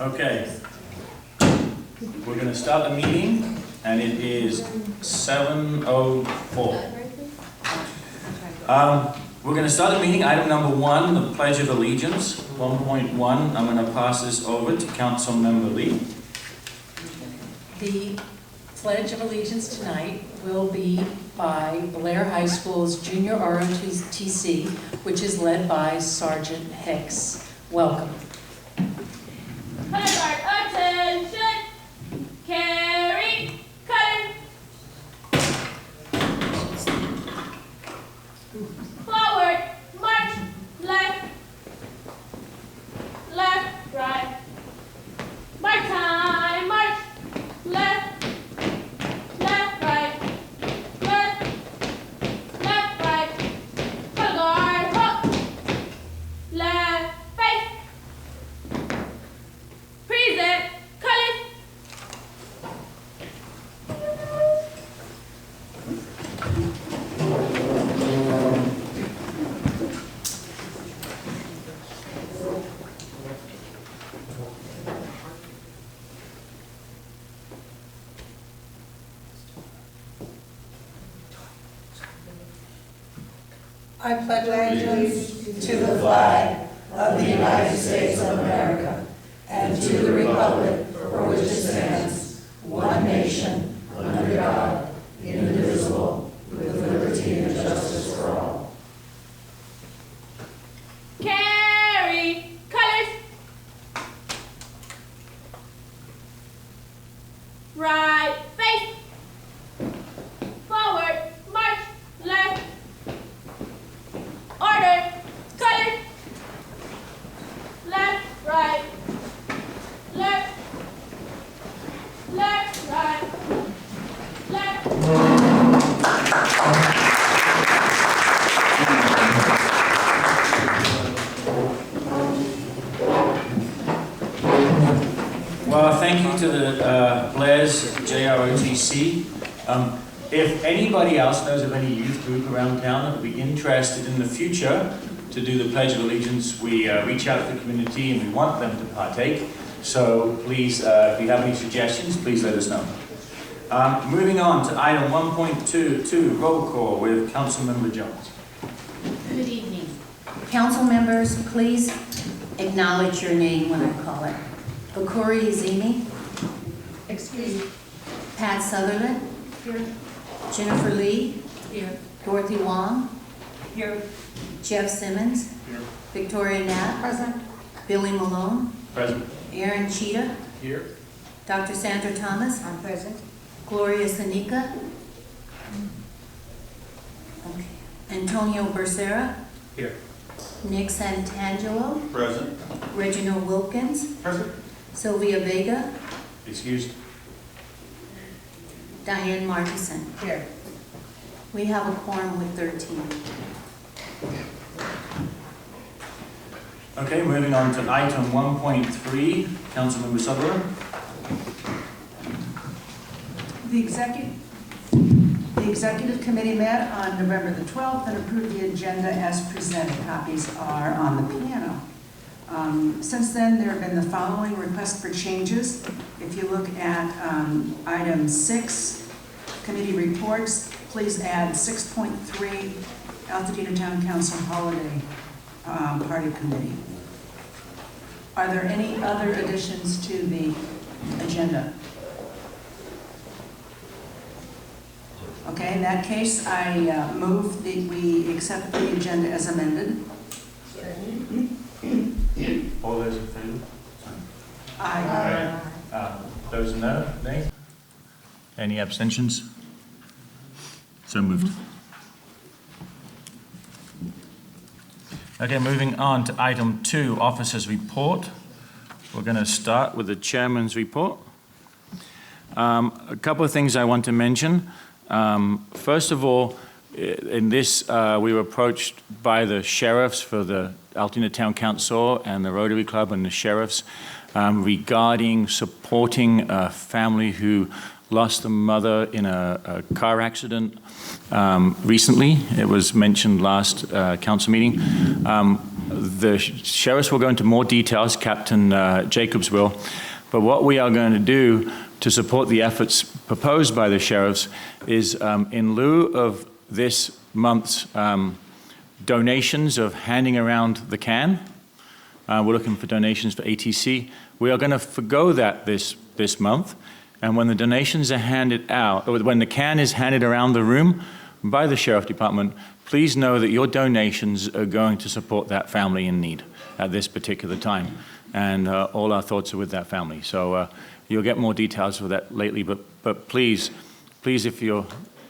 Okay, we're going to start the meeting, and it is 7:04. We're going to start the meeting. Item number 1, the Pledge of Allegiance. 1.1, I'm going to pass this over to Councilmember Lee. The Pledge of Allegiance tonight will be by Blair High School's Junior ROTC, which is led by Sergeant Hicks. Welcome. Color guard, attention! Carry, cutter! Forward, march, left, left, right. March time, march, left, left, right, left, left, right. Color guard, hook, left, face. Present, colors. I pledge allegiance to the flag of the United States of America and to the republic for which it stands, one nation, under God, indivisible, with liberty and justice for all. Carry, colors. Right, face. Forward, march, left. Order, colors. Left, right. Left, left, right. Left. Well, thank you to the Blair's JROTC. If anybody else knows of any youth group around town that would be interested in the future to do the Pledge of Allegiance, we reach out to the community and we want them to partake. So please, if you have any suggestions, please let us know. Moving on to item 1.22, roll call with Councilmember Jones. Good evening. Council members, please acknowledge your name when I call it. Bakuri Izimi. Excuse me. Pat Sutherlen. Here. Jennifer Lee. Here. Dorothy Wong. Here. Jeff Simmons. Here. Victoria Knapp. Present. Billy Malone. Present. Aaron Cheetah. Here. Dr. Sandra Thomas. I'm present. Gloria Sanika. Okay. Antonio Becerra. Here. Nick Santangelo. Present. Reginald Wilkins. Present. Sylvia Vega. Excused. Diane Markison. Here. We have a quorum with 13. Okay, moving on to item 1.3, Councilmember Sutherlen. The Executive Committee met on November the 12th and approved the agenda as presented. Copies are on the piano. Since then, there have been the following requests for changes. If you look at item 6, committee reports, please add 6.3, Altadena Town Council Holiday Party Committee. Are there any other additions to the agenda? Okay, in that case, I move that we accept the agenda as amended. All those in favor? Aye. Those no? Nay? Any abstentions? So moved. Okay, moving on to item 2, Officers' Report. We're going to start with the Chairman's Report. A couple of things I want to mention. First of all, in this, we were approached by the sheriffs for the Altadena Town Council and the Rotary Club and the sheriffs regarding supporting a family who lost a mother in a car accident recently. It was mentioned last council meeting. The sheriffs will go into more details, Captain Jacobs will, but what we are going to do to support the efforts proposed by the sheriffs is in lieu of this month's donations of handing around the can, we're looking for donations for ATC. We are going to forgo that this month, and when the donations are handed out, or when the can is handed around the room by the Sheriff Department, please know that your donations are going to support that family in need at this particular time. And all our thoughts are with that family. So you'll get more details for that lately, but please, if you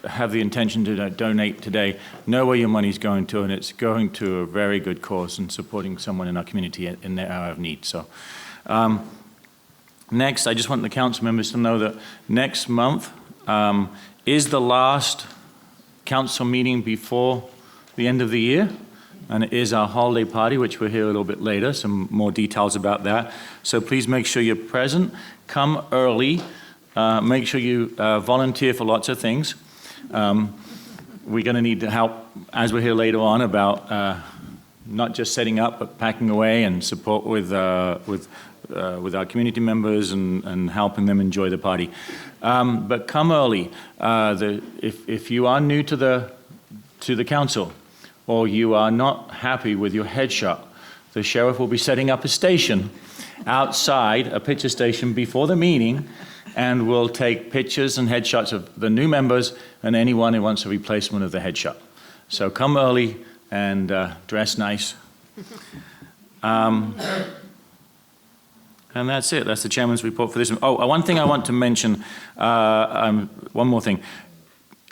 have the intention to donate today, know where your money's going to, and it's going to a very good cause and supporting someone in our community in their hour of need. So next, I just want the council members to know that next month is the last council meeting before the end of the year, and it is our holiday party, which we'll hear a little bit later, some more details about that. So please make sure you're present, come early, make sure you volunteer for lots of things. We're going to need to help, as we'll hear later on, about not just setting up, but packing away and support with our community members and helping them enjoy the party. But come early. If you are new to the council, or you are not happy with your headshot, the sheriff will be setting up a station outside, a picture station before the meeting, and we'll take pictures and headshots of the new members and anyone who wants a replacement of the headshot. So come early and dress nice. And that's it. That's the chairman's report for this one. Oh, one thing I want to mention, one more thing.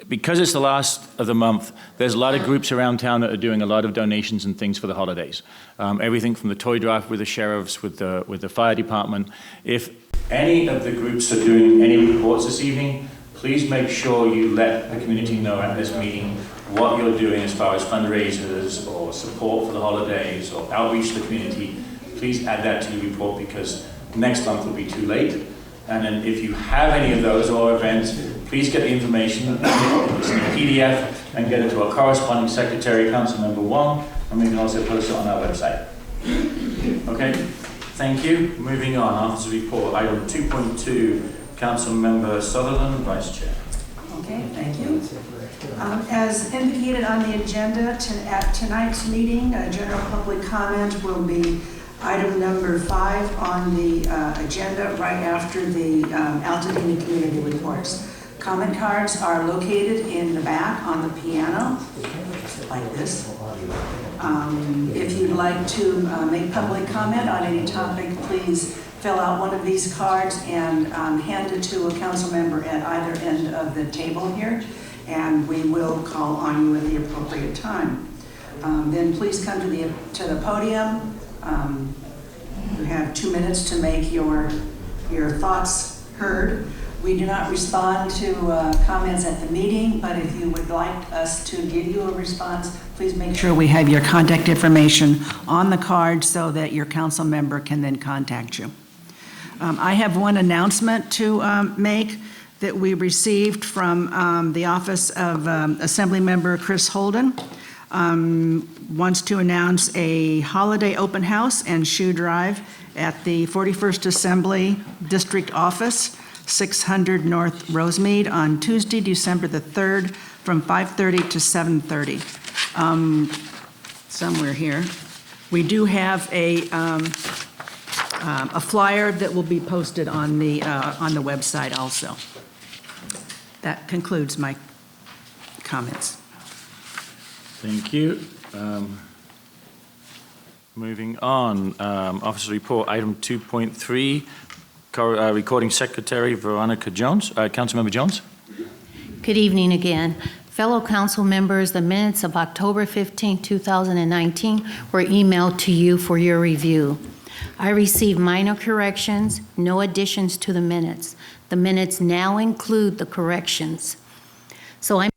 Because it's the last of the month, there's a lot of groups around town that are doing a lot of donations and things for the holidays. Everything from the toy drive with the sheriffs, with the fire department. If any of the groups are doing any reports this evening, please make sure you let the community know at this meeting what you're doing as far as fundraisers or support for the holidays or outreach to the community. Please add that to your report, because next month will be too late. And then if you have any of those or events, please get the information in a PDF and get it to our corresponding secretary, Councilmember Wong, and we can also post it on our website. Okay, thank you. Moving on, officer report, item 2.2, Councilmember Sutherlen, Vice Chair. Okay, thank you. As indicated on the agenda at tonight's meeting, general public comment will be item number 5 on the agenda, right after the Altadena community reports. Comment cards are located in the back on the piano, like this. If you'd like to make public comment on any topic, please fill out one of these cards and hand it to a council member at either end of the table here, and we will call on you at the appropriate time. Then please come to the podium. You have 2 minutes to make your thoughts heard. We do not respond to comments at the meeting, but if you would like us to give you a response, please make sure we have your contact information on the card so that your council member can then contact you. I have one announcement to make that we received from the office of Assembly Member Chris Holden. Wants to announce a holiday open house and shoe drive at the 41st Assembly District Office, 600 North Rosemead, on Tuesday, December the 3rd, from 5:30 to 7:30. Somewhere here. We do have a flyer that will be posted on the website also. That concludes my comments. Thank you. Moving on, officer report, item 2.3, recording secretary Veronica Jones, Councilmember Jones. Good evening again. Fellow council members, the minutes of October 15, 2019 were emailed to you for your review. I received minor corrections, no additions to the minutes. The minutes now include the corrections. So I'm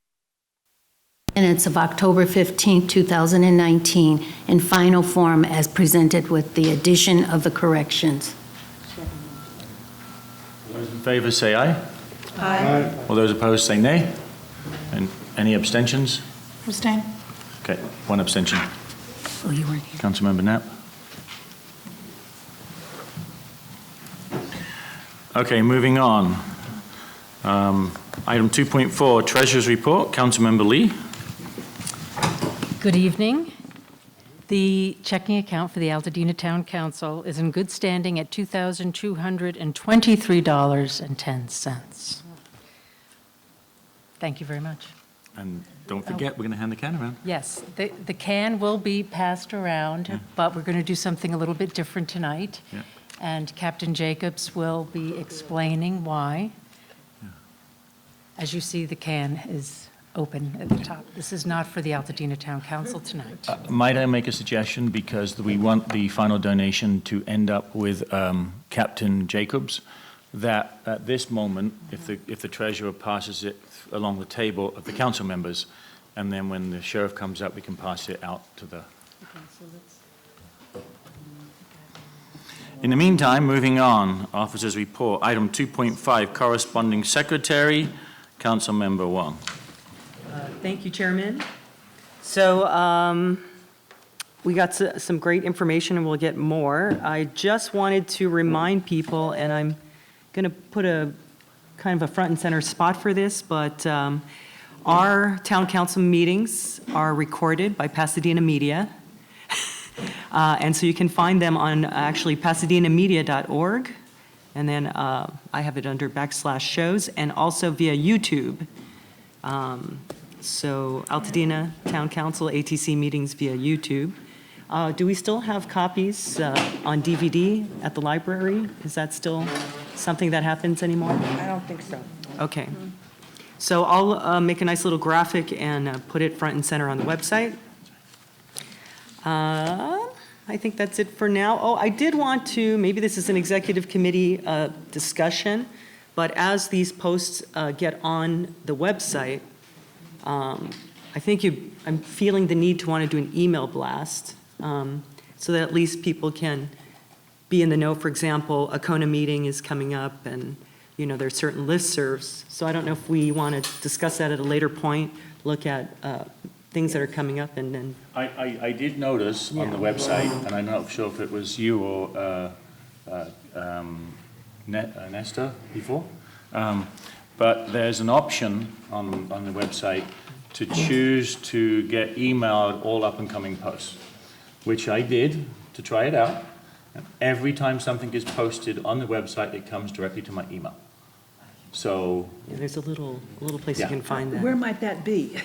minutes of October 15, 2019 in final form as presented with the addition of the corrections. Those in favor say aye. Aye. All those opposed say nay. And any abstentions? Abstain. Okay, one abstention. Oh, you weren't here. Councilmember Knapp. Okay, moving on. Item 2.4, Treasurer's Report. Councilmember Lee. Good evening. The checking account for the Altadena Town Council is in good standing at $2,223.10. Thank you very much. And don't forget, we're going to hand the can around. Yes, the can will be passed around, but we're going to do something a little bit different tonight. Yeah. And Captain Jacobs will be explaining why. As you see, the can is open at the top. This is not for the Altadena Town Council tonight. Might I make a suggestion, because we want the final donation to end up with Captain Jacobs, that at this moment, if the treasurer passes it along the table of the council members, and then when the sheriff comes up, we can pass it out to the... In the meantime, moving on, officers' report. Item 2.5, corresponding secretary, Councilmember Wong. Thank you, Chairman. So we got some great information, and we'll get more. I just wanted to remind people, and I'm going to put a kind of a front and center spot for this, but our town council meetings are recorded by Pasadena Media. And so you can find them on actually pasadenamedia.org. And then I have it under /shows, and also via YouTube. So Altadena Town Council ATC meetings via YouTube. Do we still have copies on DVD at the library? Is that still something that happens anymore? I don't think so. Okay. So I'll make a nice little graphic and put it front and center on the website. I think that's it for now. Oh, I did want to, maybe this is an executive committee discussion, but as these posts get on the website, I think I'm feeling the need to want to do an email blast so that at least people can be in the know. For example, a CONA meeting is coming up, and there's certain listservs. So I don't know if we want to discuss that at a later point, look at things that are coming up, and then... I did notice on the website, and I'm not sure if it was you or Nesta before, but there's an option on the website to choose to get emailed all up-and-coming posts, which I did to try it out. And every time something is posted on the website, it comes directly to my email. So... Yeah, there's a little place Yeah. you can find that. Where might that be?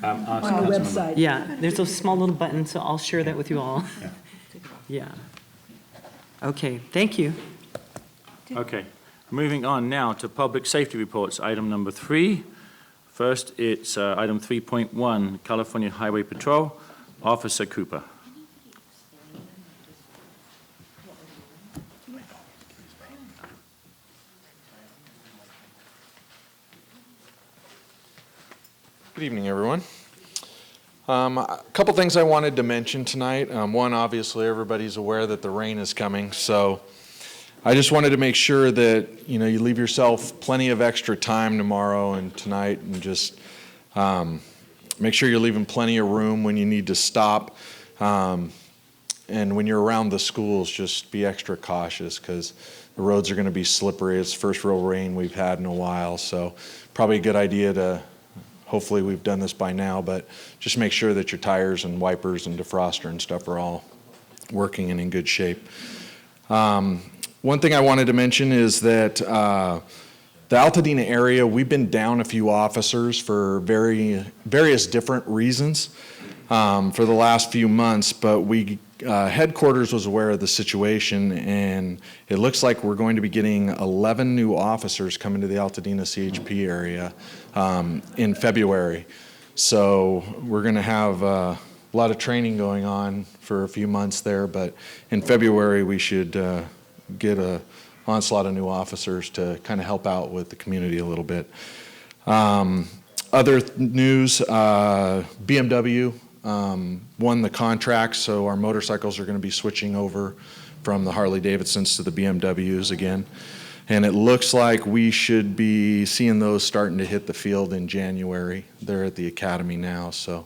On On the website? Yeah, there's a small little button, so I'll share that with you all. Yeah. Yeah. Okay, thank you. Okay, moving on now to public safety reports, item number 3. First, it's item 3.1, California Highway Patrol, Officer Cooper. Good evening, everyone. A couple things I wanted to mention tonight. One, obviously, everybody's aware that the rain is coming, so I just wanted to make sure that you leave yourself plenty of extra time tomorrow and tonight, and just make sure you're leaving plenty of room when you need to stop. And when you're around the schools, just be extra cautious, because the roads are going to be slippery. It's the first real rain we've had in a while, so probably a good idea to... Hopefully we've done this by now, but just make sure that your tires and wipers and defroster and stuff are all working and in good shape. One thing I wanted to mention is that the Altadena area, we've been down a few officers for various different reasons for the last few months, but headquarters was aware of the situation, and it looks like we're going to be getting 11 new officers coming to the Altadena CHP area in February. So we're going to have a lot of training going on for a few months there, but in February we should get an onslaught of new officers to kind of help out with the community a little bit. Other news, BMW won the contract, so our motorcycles are going to be switching over from the Harley-Davidsons to the BMWs again. And it looks like we should be seeing those starting to hit the field in January. They're at the academy now, so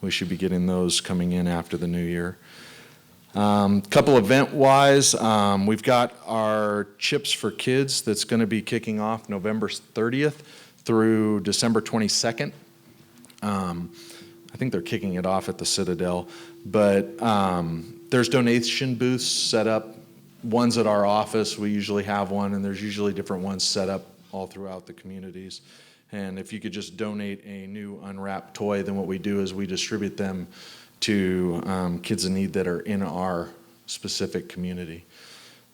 we should be getting those coming in after the new year. Couple event-wise, we've got our Chips for Kids that's going to be kicking off November 30th through December 22nd. I think they're kicking it off at the Citadel, but there's donation booths set up. One's at our office, we usually have one, and there's usually different ones set up all throughout the communities. And if you could just donate a new unwrapped toy, then what we do is we distribute them to kids in need that are in our specific community.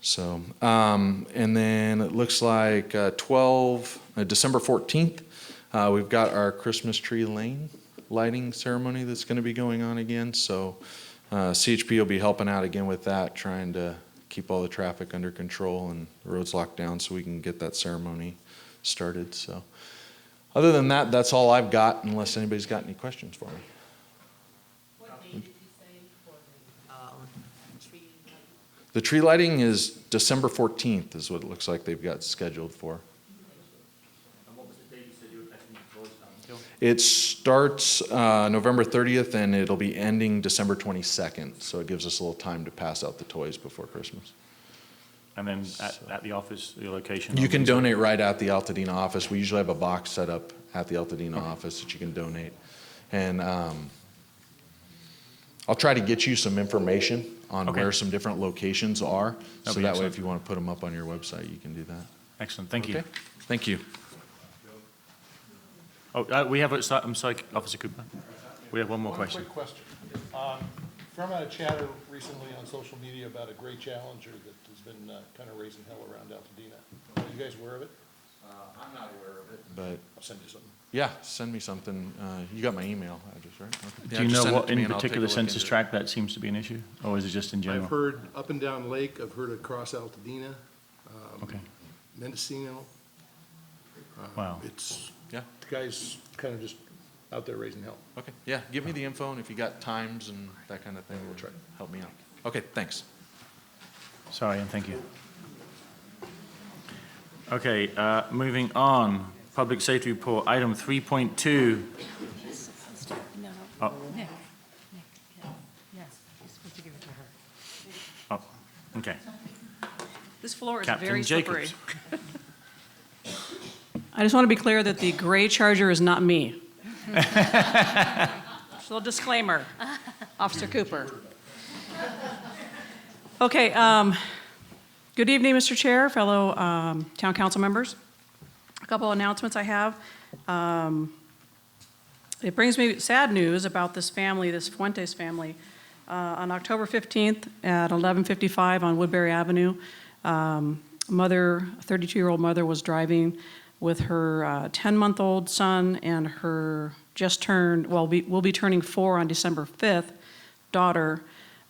So, and then it looks like December 14th, we've got our Christmas tree lane lighting ceremony that's going to be going on again. So CHP will be helping out again with that, trying to keep all the traffic under control and the roads locked down so we can get that ceremony started. So other than that, that's all I've got, unless anybody's got any questions for me. What date did you say for the tree lighting? The tree lighting is December 14th is what it looks like they've got scheduled for. And what was the date you said you were testing the toys down until? It starts November 30th and it'll be ending December 22nd. So it gives us a little time to pass out the toys before Christmas. And then at the office, your location? You can donate right at the Altadena office. We usually have a box set up at the Altadena office that you can donate. And I'll try to get you some information on where some different locations are. So that way if you want to put them up on your website, you can do that. Excellent, thank you. Thank you. Oh, we have, I'm sorry, Officer Cooper. We have one more question. Quick question. From a chatter recently on social media about a gray Challenger that has been kind of raising hell around Altadena. Are you guys aware of it? I'm not aware of it, but I'll send you something. yeah, send me something. You got my email address, right? Okay. Do you know what in particular census tract that seems to be an issue, or is it just in general? I've heard up and down Lake. I've heard across Altadena. Okay. Mendocino. Wow. It's, Yeah. the guy's kind of just out there raising hell. Okay, yeah, give me the info, and if you got times and that kind of thing, we'll try to help me out. Okay, thanks. Sorry, and thank you. Okay, moving on. Public safety report, item 3.2. Oh. Nick, yes, you're supposed to give it to her. Oh, okay. This floor is Captain very slippery. Jacobs. I just want to be clear that the gray Charger is not me. Just a little disclaimer, Officer Cooper. Okay, good evening, Mr. Chair, fellow town council members. A couple announcements I have. It brings me sad news about this family, this Fuentes family. On October 15th at 11:55 on Woodbury Avenue, mother, a 32-year-old mother was driving with her 10-month-old son and her just turned, well, will be turning 4 on December 5th, daughter.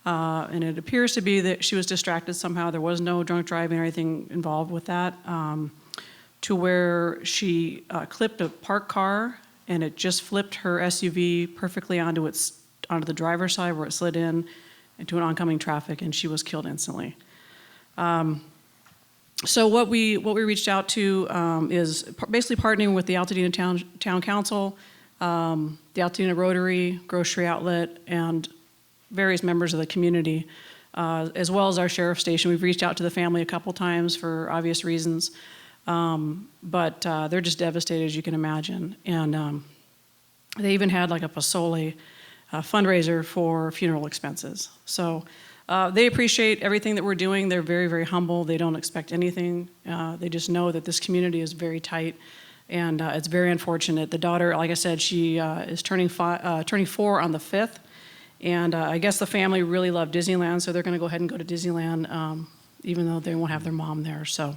And it appears to be that she was distracted somehow. There was no drunk driving or anything involved with that, to where she clipped a parked car and it just flipped her SUV perfectly onto the driver's side where it slid in into an oncoming traffic, and she was killed instantly. So what we reached out to is basically partnering with the Altadena Town Council, the Altadena Rotary, Grocery Outlet, and various members of the community, as well as our sheriff's station. We've reached out to the family a couple times for obvious reasons, but they're just devastated, as you can imagine. And they even had like a Pozole fundraiser for funeral expenses. So they appreciate everything that we're doing. They're very, very humble. They don't expect anything. They just know that this community is very tight, and it's very unfortunate. The daughter, like I said, she is turning 4 on the 5th, and I guess the family really loved Disneyland, so they're going to go ahead and go to Disneyland, even though they won't have their mom there. So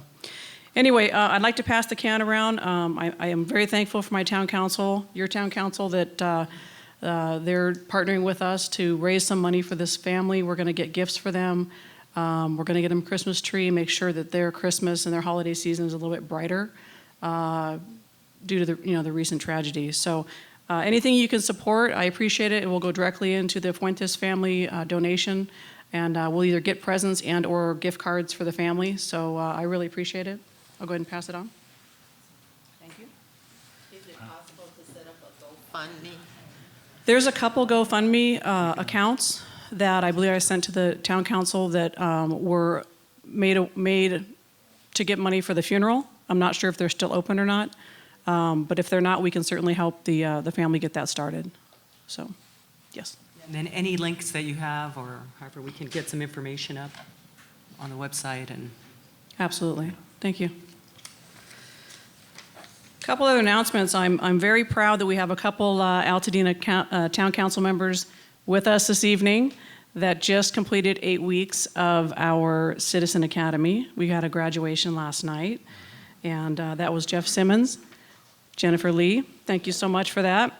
anyway, I'd like to pass the can around. I am very thankful for my town council, your town council, that they're partnering with us to raise some money for this family. We're going to get gifts for them. We're going to get them a Christmas tree, make sure that their Christmas and their holiday season is a little bit brighter due to the recent tragedy. So anything you can support, I appreciate it. It will go directly into the Fuentes family donation, and we'll either get presents and or gift cards for the family. So I really appreciate it. I'll go ahead and pass it on. Thank you. Is it possible to set up a GoFundMe? There's a couple GoFundMe accounts that I believe I sent to the town council that were made to get money for the funeral. I'm not sure if they're still open or not, but if they're not, we can certainly help the family get that started. So, yes. And then any links that you have, or however we can get some information up on the website. And Absolutely. Thank you. A couple other announcements. I'm very proud that we have a couple Altadena Town Council members with us this evening that just completed 8 weeks of our Citizen Academy. We had a graduation last night, and that was Jeff Simmons, Jennifer Lee. Thank you so much for that.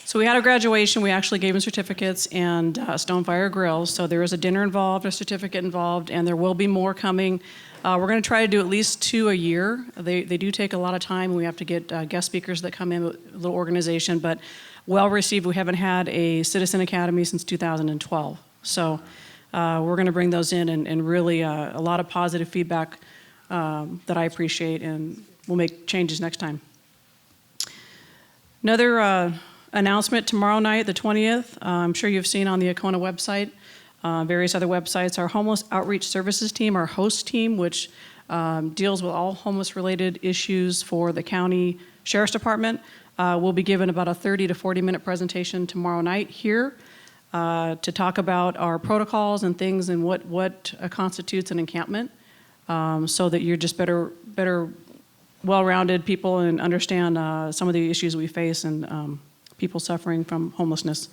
So we had a graduation. We actually gave them certificates and Stonefire grills. So there is a dinner involved, a certificate involved, and there will be more coming. We're going to try to do at least 2 a year. They do take a lot of time. We have to get guest speakers that come in, a little organization, but well received. We haven't had a Citizen Academy since 2012. So we're going to bring those in, and really a lot of positive feedback that I appreciate, and we'll make changes next time. Another announcement tomorrow night, the 20th. I'm sure you've seen on the Acona website, various other websites. Our Homeless Outreach Services team, our host team, which deals with all homeless-related issues for the county sheriff's department, will be given about a 30 to 40-minute presentation tomorrow night here to talk about our protocols and things and what constitutes an encampment, so that you're just better well-rounded people and understand some of the issues we face and people suffering from homelessness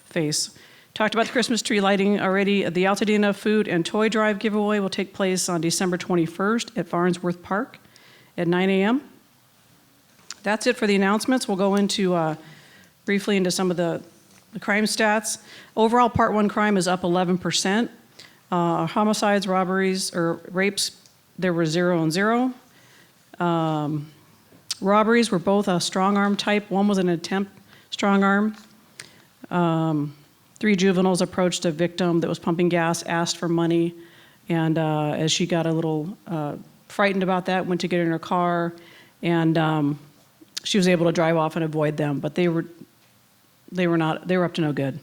face. Talked about the Christmas tree lighting already. The Altadena Food and Toy Drive giveaway will take place on December 21st at Farnsworth Park at 9 a.m. That's it for the announcements. We'll go into briefly into some of the crime stats. Overall, Part 1 crime is up 11%. Homicides, robberies, or rapes, there were 0 and 0. Robberies were both a strong arm type. One was an attempt strong arm. 3 juveniles approached a victim that was pumping gas, asked for money, and as she got a little frightened about that, went to get in her car, and she was able to drive off and avoid them, but they were up to no good.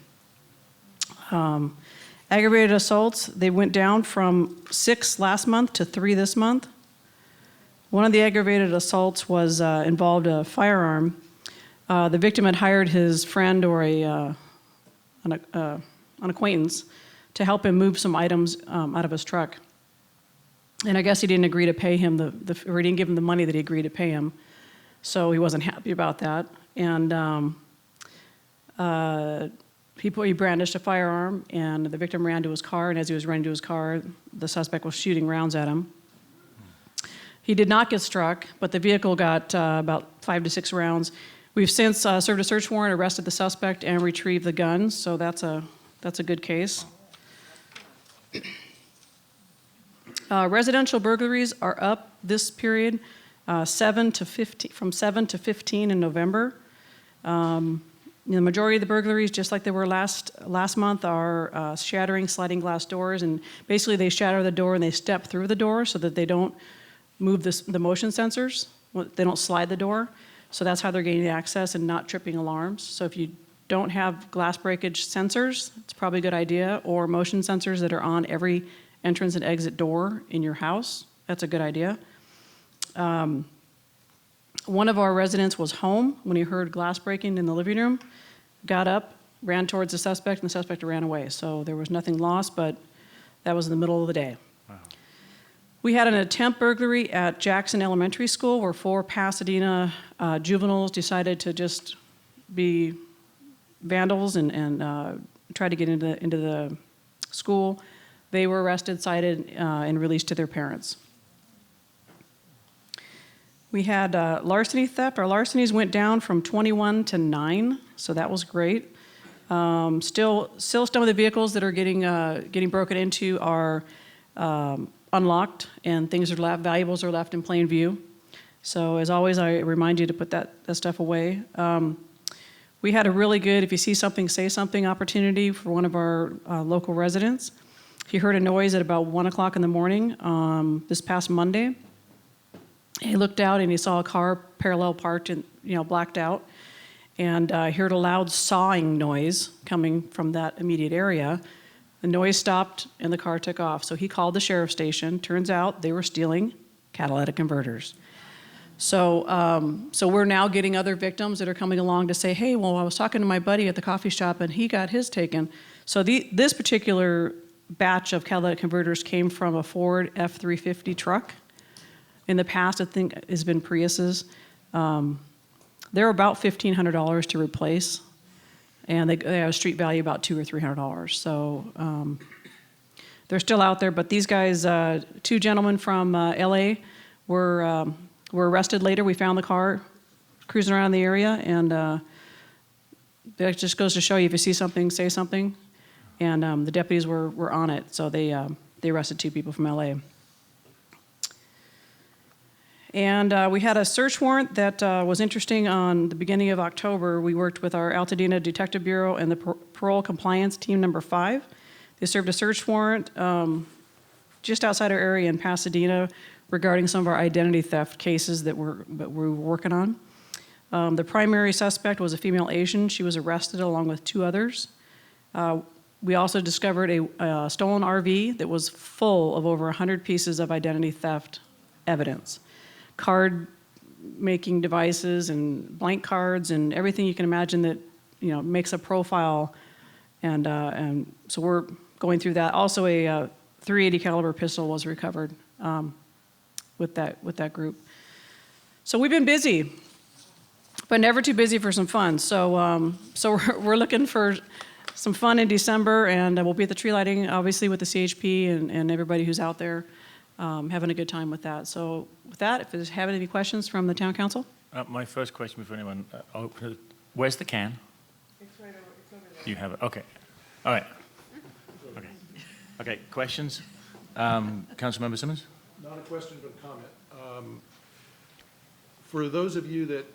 Aggravated assaults, they went down from 6 last month to 3 this month. One of the aggravated assaults was involved a firearm. The victim had hired his friend or an acquaintance to help him move some items out of his truck. And I guess he didn't agree to pay him, or he didn't give him the money that he agreed to pay him. So he wasn't happy about that. And he brandished a firearm, and the victim ran to his car, and as he was running to his car, the suspect was shooting rounds at him. He did not get struck, but the vehicle got about 5 to 6 rounds. We've since served a search warrant, arrested the suspect, and retrieved the guns, so that's a good case. Residential burglaries are up this period, 7 to 15, from 7 to 15 in November. The majority of the burglaries, just like they were last month, are shattering sliding glass doors, and basically they shatter the door and they step through the door so that they don't move the motion sensors. They don't slide the door. So that's how they're gaining access and not tripping alarms. So if you don't have glass breakage sensors, it's probably a good idea, or motion sensors that are on every entrance and exit door in your house. That's a good idea. One of our residents was home when he heard glass breaking in the living room, got up, ran towards the suspect, and the suspect ran away. So there was nothing lost, but that was in the middle of the day. Wow. We had an attempt burglary at Jackson Elementary School where 4 Pasadena juveniles decided to just be vandals and try to get into the school. They were arrested, cited, and released to their parents. We had larceny theft. Our larcenies went down from 21 to 9, so that was great. Still some of the vehicles that are getting broken into are unlocked, and valuables are left in plain view. So as always, I remind you to put that stuff away. We had a really good, if you see something, say something opportunity for one of our local residents. He heard a noise at about 1 o'clock in the morning this past Monday. He looked out and he saw a car parallel parked and, blacked out, and heard a loud sawing noise coming from that immediate area. The noise stopped and the car took off. So he called the sheriff's station. Turns out they were stealing catalytic converters. So we're now getting other victims that are coming along to say, hey, well, I was talking to my buddy at the coffee shop and he got his taken. So this particular batch of catalytic converters came from a Ford F-350 truck. In the past, I think, has been Priuses. They're about $1,500 to replace, and they have a street value about $200 or $300. So they're still out there, but these guys, two gentlemen from LA were arrested later. We found the car cruising around the area, and that just goes to show you, if you see something, say something. And the deputies were on it, so they arrested two people from LA. And we had a search warrant that was interesting on the beginning of October. We worked with our Altadena Detective Bureau and the Parole Compliance Team number 5. They served a search warrant just outside our area in Pasadena regarding some of our identity theft cases that we were working on. The primary suspect was a female Asian. She was arrested along with 2 others. We also discovered a stolen RV that was full of over 100 pieces of identity theft evidence. Card making devices and blank cards and everything you can imagine that makes a profile, and so we're going through that. Also, a .380 caliber pistol was recovered with that group. So we've been busy, but never too busy for some fun. So we're looking for some fun in December, and we'll be at the tree lighting, obviously, with the CHP and everybody who's out there. Having a good time with that. So with that, if you have any questions from the town council? My first question before anyone, where's the can? It's right over, it's over there. You have it, okay. All right. Okay, questions? Councilmember Simmons? Not a question, but a comment. For those of you that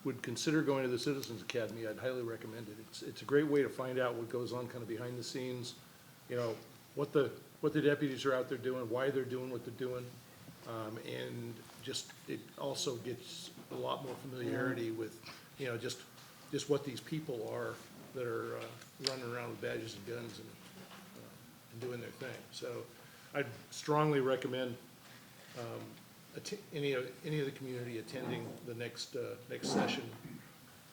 would consider going to the Citizens Academy, I'd highly recommend it. It's a great way to find out what goes on kind of behind the scenes, what the deputies are out there doing, why they're doing what they're doing, and just it also gets a lot more familiarity with, just what these people are that are running around with badges and guns and doing their thing. So I'd strongly recommend any of the community attending the next session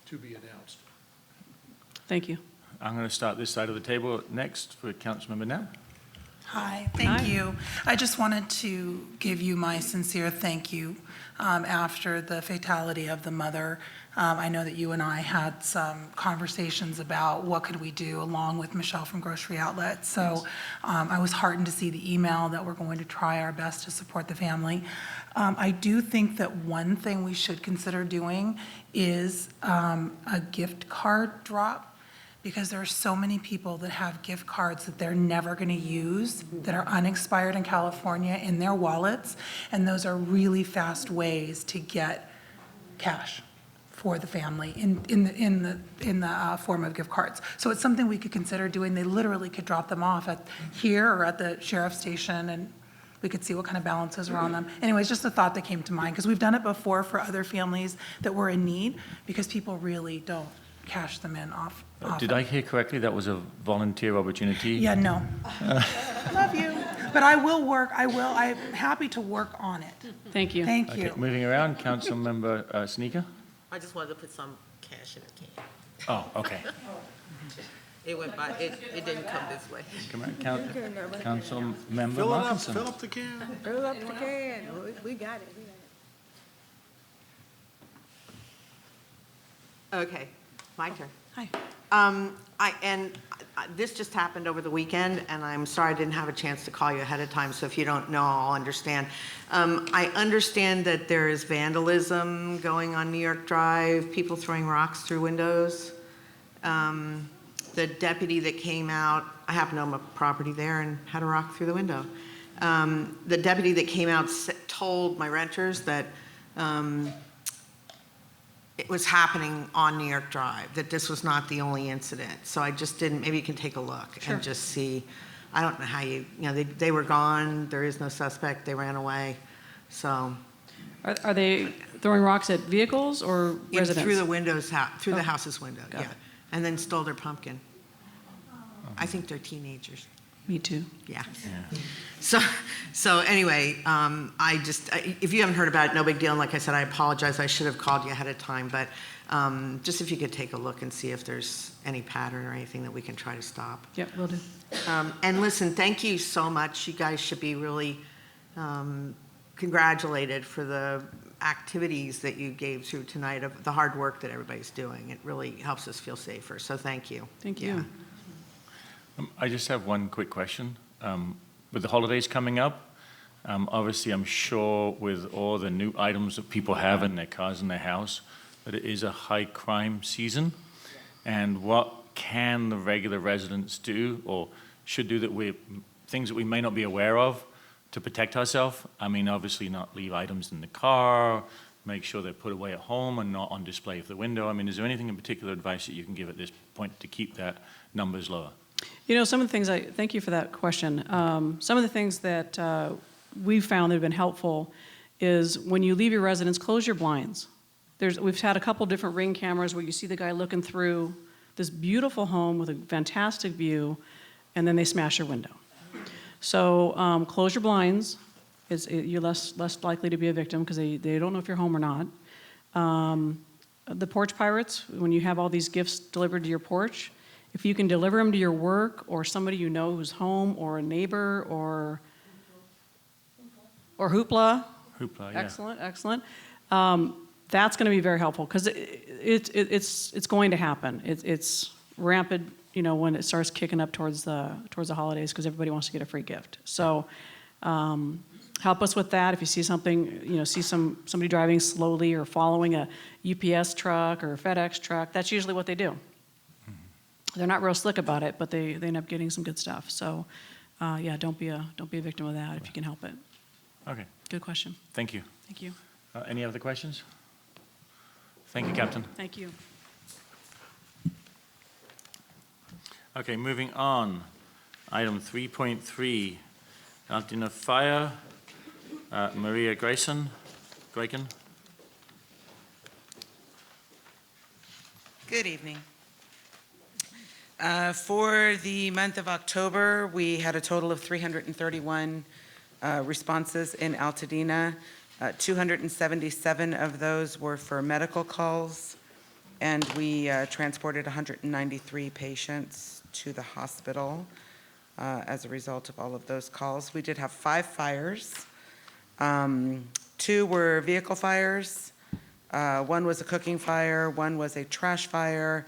to be announced. Thank you. I'm going to start this side of the table next for Councilmember Knapp. Hi, thank you. I just wanted to give you my sincere thank you after the fatality of the mother. I know that you and I had some conversations about what could we do along with Michelle from Grocery Outlet. So I was heartened to see the email that we're going to try our best to support the family. I do think that one thing we should consider doing is a gift card drop, because there are so many people that have gift cards that they're never going to use, that are unexpired in California in their wallets, and those are really fast ways to get cash for the family in the form of gift cards. So it's something we could consider doing. They literally could drop them off at here or at the sheriff's station, and we could see what kind of balances are on them. Anyways, just a thought that came to mind, because we've done it before for other families that were in need, because people really don't cash them in off. Did I hear correctly that was a volunteer opportunity? Yeah, no. Love you. But I will work, I'm happy to work on it. Thank you. Thank you. Okay, moving around, Councilmember Sneaker? I just wanted to put some cash in a can. Oh, okay. It went by, it didn't come this way. Come on, Councilmember Fill Markinson. up the can. Fill up the can. We got it. Okay, my turn. Hi. This just happened over the weekend, and I'm sorry I didn't have a chance to call you ahead of time, so if you don't know, I'll understand. I understand that there is vandalism going on New York Drive, people throwing rocks through windows. The deputy that came out, I happen to own a property there and had a rock through the window. The deputy that came out told my renters that it was happening on New York Drive, that this was not the only incident. So I just didn't, maybe you can take a look and just see. I don't know how they were gone, there is no suspect, they ran away. So Are they throwing rocks at vehicles or Yeah, residents? through the windows, through the Oh. house's window, Got yeah. it. And then stole their pumpkin. I think they're teenagers. Me too. Yeah. So anyway, if you haven't heard about it, no big deal. And like I said, I apologize. I should have called you ahead of time. But just if you could take a look and see if there's any pattern or anything that we can try to stop. Yep, will do. And listen, thank you so much. You guys should be really congratulated for the activities that you gave through tonight, of the hard work that everybody's doing. It really helps us feel safer. So thank you. Thank you. Yeah. I just have one quick question. With the holidays coming up, obviously I'm sure with all the new items that people have in their cars and their house, that it is a high crime season. And what can the regular residents do or should do things that we may not be aware of to protect ourselves? I mean, obviously not leave items in the car, make sure they're put away at home and not on display of the window. I mean, is there anything in particular advice that you can give at this point to keep that numbers lower? You know, some of the things thank you for that question. Some of the things that we've found that have been helpful is when you leave your residence, close your blinds. We've had a couple different Ring cameras where you see the guy looking through this beautiful home with a fantastic view, and then they smash your window. So close your blinds. You're less likely to be a victim because they don't know if you're home or not. The porch pirates, when you have all these gifts delivered to your porch, if you can deliver them to your work or somebody you know who's home or a neighbor or Hoopla. Hoopla, yeah. Excellent. That's going to be very helpful because it's going to happen. It's rampant, you know, when it starts kicking up towards the holidays because everybody wants to get a free gift. So help us with that. If you see something, you know, somebody driving slowly or following a UPS truck or a FedEx truck, that's usually what they do. They're not real slick about it, but they end up getting some good stuff. So, yeah, don't be a victim of that if you can help it. Okay. Good question. Thank you. Thank you. Any other questions? Thank you, Captain. Thank you. Okay, moving on. Item 3.3, Altadena Fire, Maria Grycan. Good evening. For the month of October, we had a total of 331 responses in Altadena. 277 of those were for medical calls, and we transported 193 patients to the hospital as a result of all of those calls. We did have 5 fires. 2 were vehicle fires. 1 was a cooking fire. 1 was a trash fire.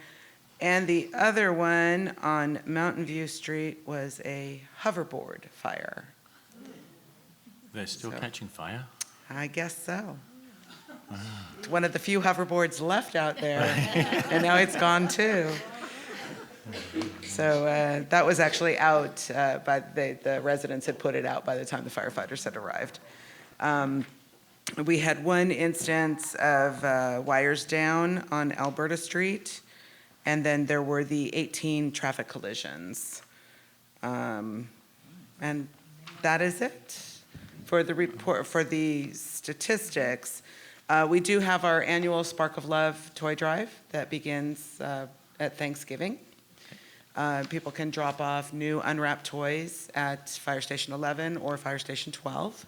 And the other one on Mountain View Street was a hoverboard fire. They're still catching fire? I guess so. It's one of the few hoverboards left out there, and now it's gone too. So that was actually out, but the residents had put it out by the time the firefighters had arrived. We had 1 instance of wires down on Alberta Street. And then there were the 18 traffic collisions. And that is it for the report, for the statistics. We do have our annual Spark of Love toy drive that begins at Thanksgiving. People can drop off new unwrapped toys at Fire Station 11 or Fire Station 12.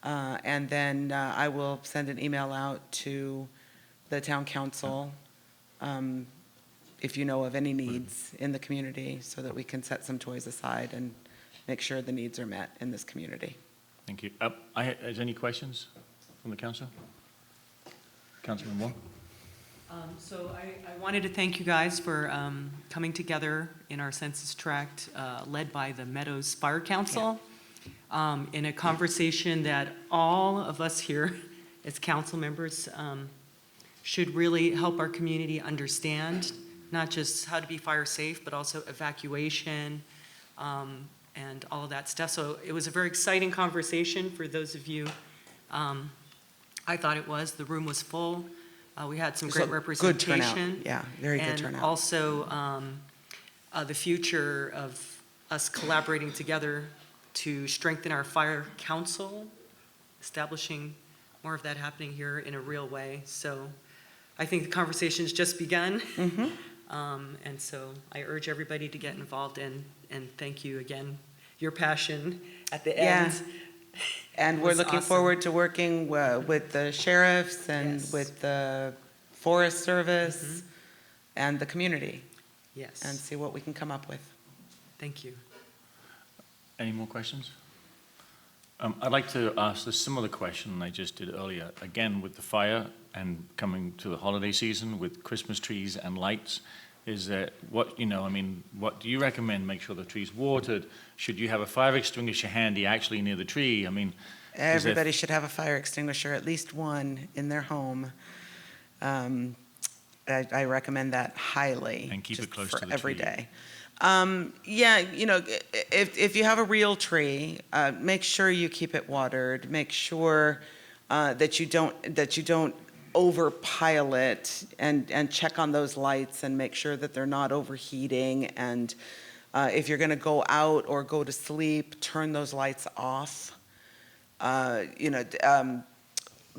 And then I will send an email out to the town council if you know of any needs in the community so that we can set some toys aside and make sure the needs are met in this community. Thank you. Is any questions from the council? Councilman Wong? So I wanted to thank you guys for coming together in our census tract led by the Meadows Fire Council in a conversation that all of us here as council members should really help our community understand not just how to be fire safe, but also evacuation and all of that stuff. So it was a very exciting conversation for those of you. I thought it was. The room was full. We had some great representation. Good turnout. Yeah, very good turnout. And also the future of us collaborating together to strengthen our fire council, establishing more of that happening here in a real way. So I think the conversation's just begun. And so I urge everybody to get involved, and thank you again. Your passion at the end. And we're was looking awesome. forward to working with the sheriffs and with the Forest Service and the community. Yes. And see what we can come up with. Thank you. Any more questions? I'd like to ask a similar question I just did earlier. Again, with the fire and coming to the holiday season with Christmas trees and lights, is that what, what do you recommend? Make sure the tree's watered? Should you have a fire extinguisher handy actually near the tree? Everybody should have a fire extinguisher, at least one in their home. I recommend that highly. And keep it close for to the every tree. day. If you have a real tree, make sure you keep it watered. Make sure that you don't overpile it, and check on those lights and make sure that they're not overheating. And if you're going to go out or go to sleep, turn those lights off.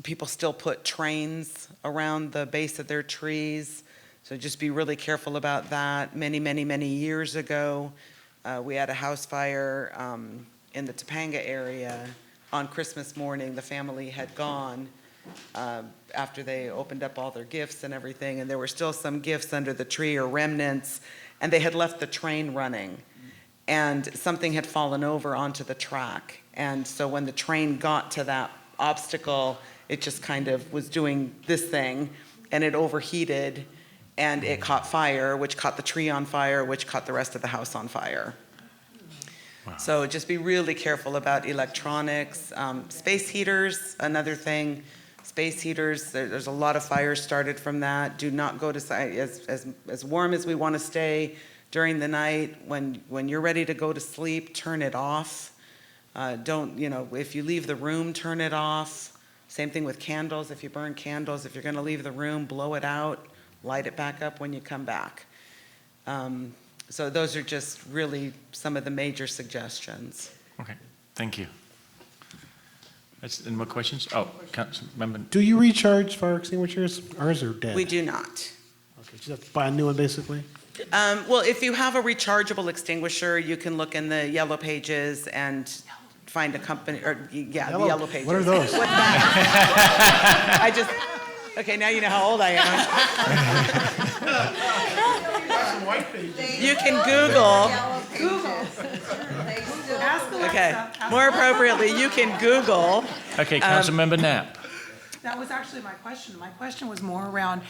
People still put trains around the base of their trees, so just be really careful about that. Many years ago, we had a house fire in the Topanga area. On Christmas morning, the family had gone after they opened up all their gifts and everything, and there were still some gifts under the tree or remnants, and they had left the train running, and something had fallen over onto the track. And so when the train got to that obstacle, it just kind of was doing this thing, and it overheated, and it caught fire, which caught the tree on fire, which caught the rest of the house on fire. Wow. So just be really careful about electronics. Space heaters, another thing. Space heaters, there's a lot of fires started from that. Do not go to, as warm as we want to stay during the night, when you're ready to go to sleep, turn it off. If you leave the room, turn it off. Same thing with candles. If you burn candles, if you're going to leave the room, blow it out, light it back up when you come back. So those are just really some of the major suggestions. Okay, thank you. Any more questions? Oh, Councilmember. Do you recharge fire extinguishers? Ours are dead. We do not. Okay, just have to buy a new one, basically? Well, if you have a rechargeable extinguisher, you can look in the yellow pages and find a company, the yellow pages. What are those? What's that? Okay, now you know how old I am. You can Google. Okay, more appropriately, you can Google. Okay, Councilmember Knapp. That was actually my question. My question was more around,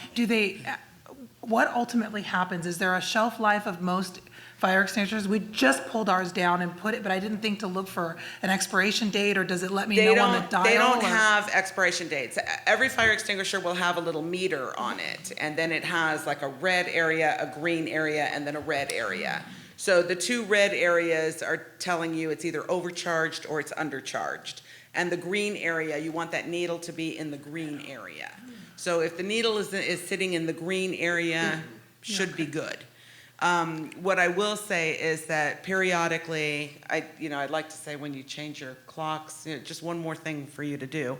what ultimately happens? Is there a shelf life of most fire extinguishers? We just pulled ours down and put it, but I didn't think to look for an expiration date, or does it let me know on the dial? They don't have expiration dates. Every fire extinguisher will have a little meter on it, and then it has like a red area, a green area, and then a red area. So the two red areas are telling you it's either overcharged or it's undercharged. And the green area, you want that needle to be in the green area. So if the needle is sitting in the green area, should be good. What I will say is that periodically, I'd like to say when you change your clocks, just one more thing for you to do.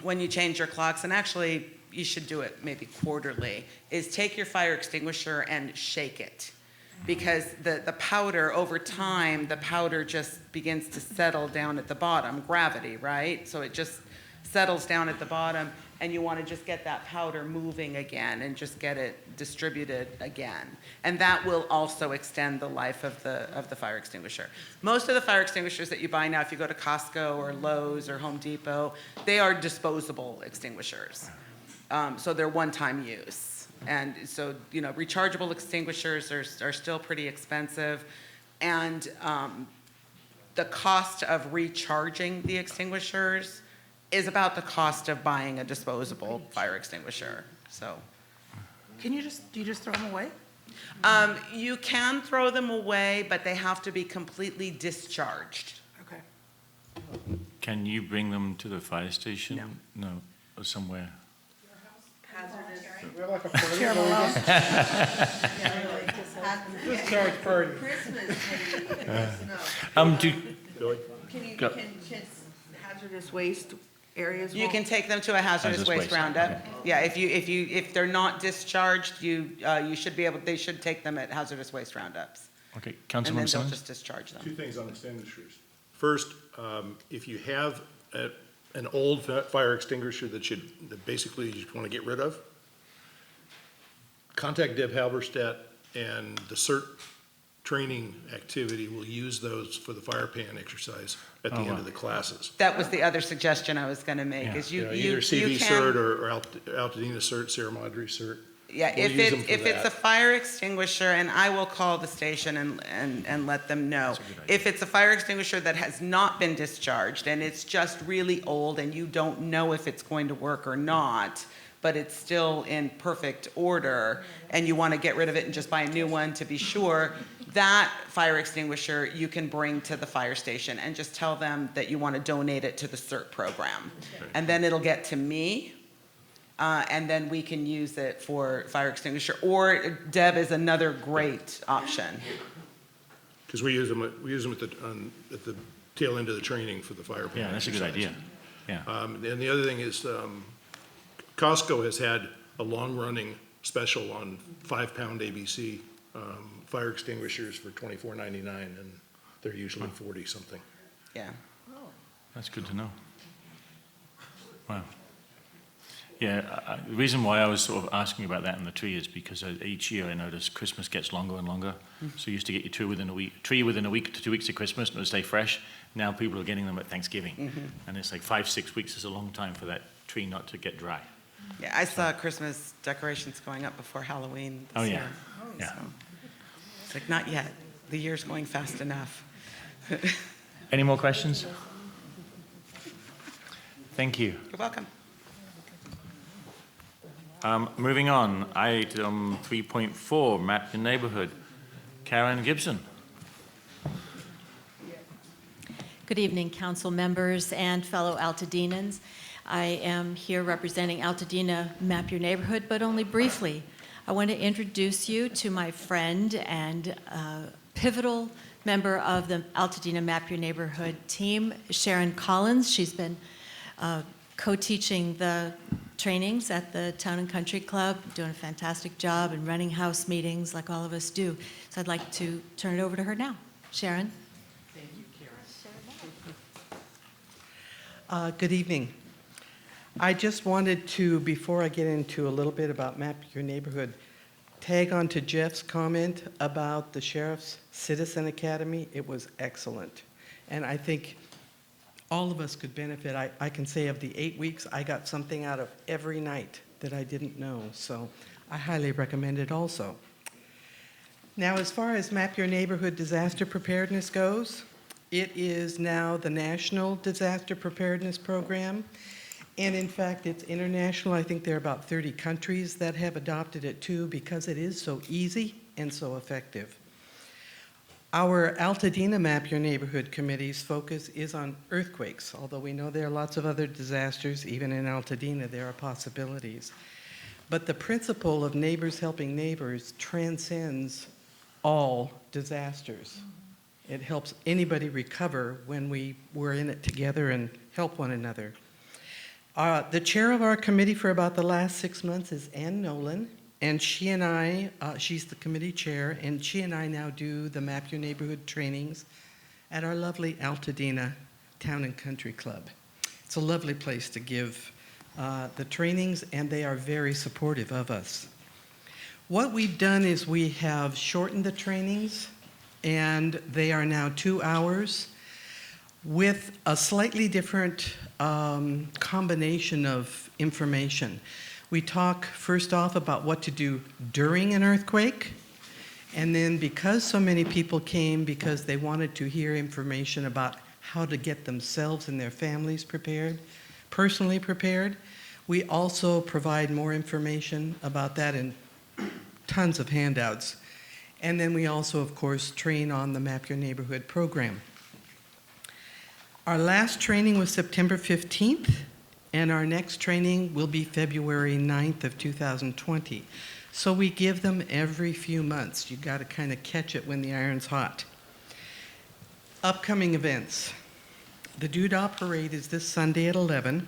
When you change your clocks, and actually you should do it maybe quarterly, is take your fire extinguisher and shake it. Because the powder, over time, the powder just begins to settle down at the bottom, gravity, right? So it just settles down at the bottom, and you want to just get that powder moving again and just get it distributed again. And that will also extend the life of the fire extinguisher. Most of the fire extinguishers that you buy now, if you go to Costco or Lowe's or Home Depot, they are disposable extinguishers. So they're one-time use. And so, rechargeable extinguishers are still pretty expensive. And the cost of recharging the extinguishers is about the cost of buying a disposable fire extinguisher. So, do you just throw them away? You can throw them away, but they have to be completely discharged. Okay. Can you bring them to the fire station? No, or somewhere. We're like a party. Discharge party. Can hazardous waste areas? You won't- can take them to a hazardous Hazardous waste waste, roundup. okay. Yeah, if they're not discharged, you should be able, they should take them at hazardous waste roundups. Okay, And Councilman then they'll Simmons? just discharge them. Two things on extinguishers. First, if you have an old fire extinguisher that basically you want to get rid of, contact Deb Halberstadt, and the CERT training activity will use those for the fire pan exercise at the Oh, end wow. of the classes. That was the other suggestion I was gonna make, is You you know, can. either CV CERT or Altadena CERT, Sierra Madre CERT. Yeah, We'll use them for if it's a that. fire extinguisher, and I will call the station and let them know. If it's a fire extinguisher that has not been discharged and it's just really old and you don't know if it's going to work or not, but it's still in perfect order, and you want to get rid of it and just buy a new one to be sure, that fire extinguisher you can bring to the fire station and just tell them that you want to donate it to the CERT program. And then it'll get to me, and then we can use it for fire extinguisher. Or Deb is another great option. Because we use them at the tail end of the training for the fire pan. Yeah, that's a good exercise. idea. Yeah. And the other thing is, Costco has had a long-running special on 5-pound ABC fire extinguishers for $24.99, and they're usually 40-something. Yeah. That's good to know. Wow. Yeah, the reason why I was sort of asking about that in the tree is because each year I notice Christmas gets longer and longer. So you used to get your tree within a week to 2 weeks of Christmas, and it would stay fresh. Now people are getting them at Thanksgiving. And it's like 5-6 weeks is a long time for that tree not to get dry. Yeah, I saw Christmas decorations going up before Halloween this Oh, yeah. year. Yeah. So, it's like, not yet. The year's going fast enough. Any more questions? Thank you. You're welcome. Moving on, item 3.4, map your neighborhood. Karen Gibson. Good evening, council members and fellow Altadenans. I am here representing Altadena Map Your Neighborhood, but only briefly. I want to introduce you to my friend and pivotal member of the Altadena Map Your Neighborhood team, Sharon Collins. She's been co-teaching the trainings at the Town and Country Club, doing a fantastic job and running house meetings like all of us do. So I'd like to turn it over to her now. Sharon? Thank you, Karen. Good evening. I just wanted to, before I get into a little bit about Map Your Neighborhood, tag on to Jeff's comment about the Sheriff's Citizen Academy. It was excellent. And I think all of us could benefit. I can say of the 8 weeks, I got something out of every night that I didn't know. So I highly recommend it also. Now, as far as Map Your Neighborhood disaster preparedness goes, it is now the National Disaster Preparedness Program. And in fact, it's international. I think there are about 30 countries that have adopted it too, because it is so easy and so effective. Our Altadena Map Your Neighborhood Committee's focus is on earthquakes, although we know there are lots of other disasters. Even in Altadena, there are possibilities. But the principle of neighbors helping neighbors transcends all disasters. It helps anybody recover when we're in it together and help one another. The chair of our committee for about the last 6 months is Ann Nolan, and she and I, she's the committee chair, and she and I now do the Map Your Neighborhood trainings at our lovely Altadena Town and Country Club. It's a lovely place to give the trainings, and they are very supportive of us. What we've done is we have shortened the trainings, and they are now 2 hours with a slightly different combination of information. We talk first off about what to do during an earthquake, and then because so many people came because they wanted to hear information about how to get themselves and their families prepared, personally prepared, we also provide more information about that in tons of handouts. And then we also, of course, train on the Map Your Neighborhood program. Our last training was September 15th, and our next training will be February 9th of 2020. So we give them every few months. You've got to kind of catch it when the iron's hot. Upcoming events. The Doodah Parade is this Sunday at 11.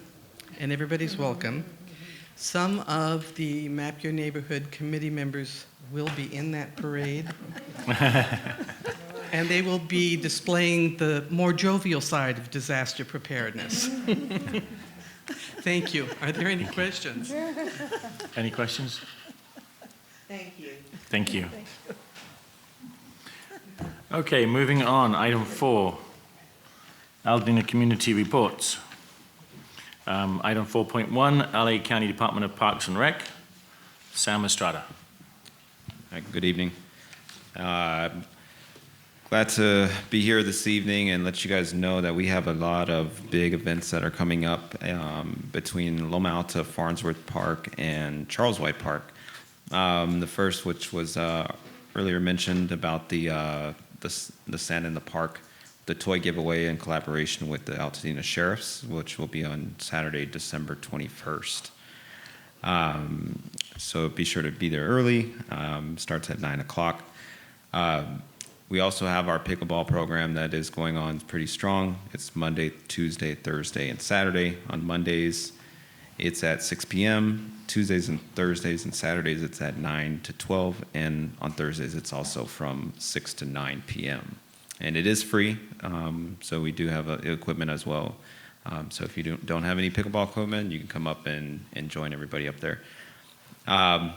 and everybody's welcome. Some of the Map Your Neighborhood committee members will be in that parade. And they will be displaying the more jovial side of disaster preparedness. Thank you. Are there any questions? Any questions? Thank you. Thank you. Okay, moving on. Item 4, Altadena Community Reports. Item 4.1, LA County Department of Parks and Rec. Sam Estrada. Hi, good evening. Glad to be here this evening and let you guys know that we have a lot of big events that are coming up between Loma Alta, Farnsworth Park, and Charles White Park. The first, which was earlier mentioned about the Sand in the Park, the toy giveaway in collaboration with the Altadena Sheriffs, which will be on Saturday, December 21st. So be sure to be there early. Starts at 9 o'clock. We also have our pickleball program that is going on pretty strong. It's Monday, Tuesday, Thursday, and Saturday. On Mondays, it's at 6 p.m. Tuesdays and Thursdays and Saturdays, it's at 9 to 12. And on Thursdays, it's also from 6 to 9 p.m. And it is free, so we do have equipment as well. So if you don't have any pickleball equipment, you can come up and join everybody up there. And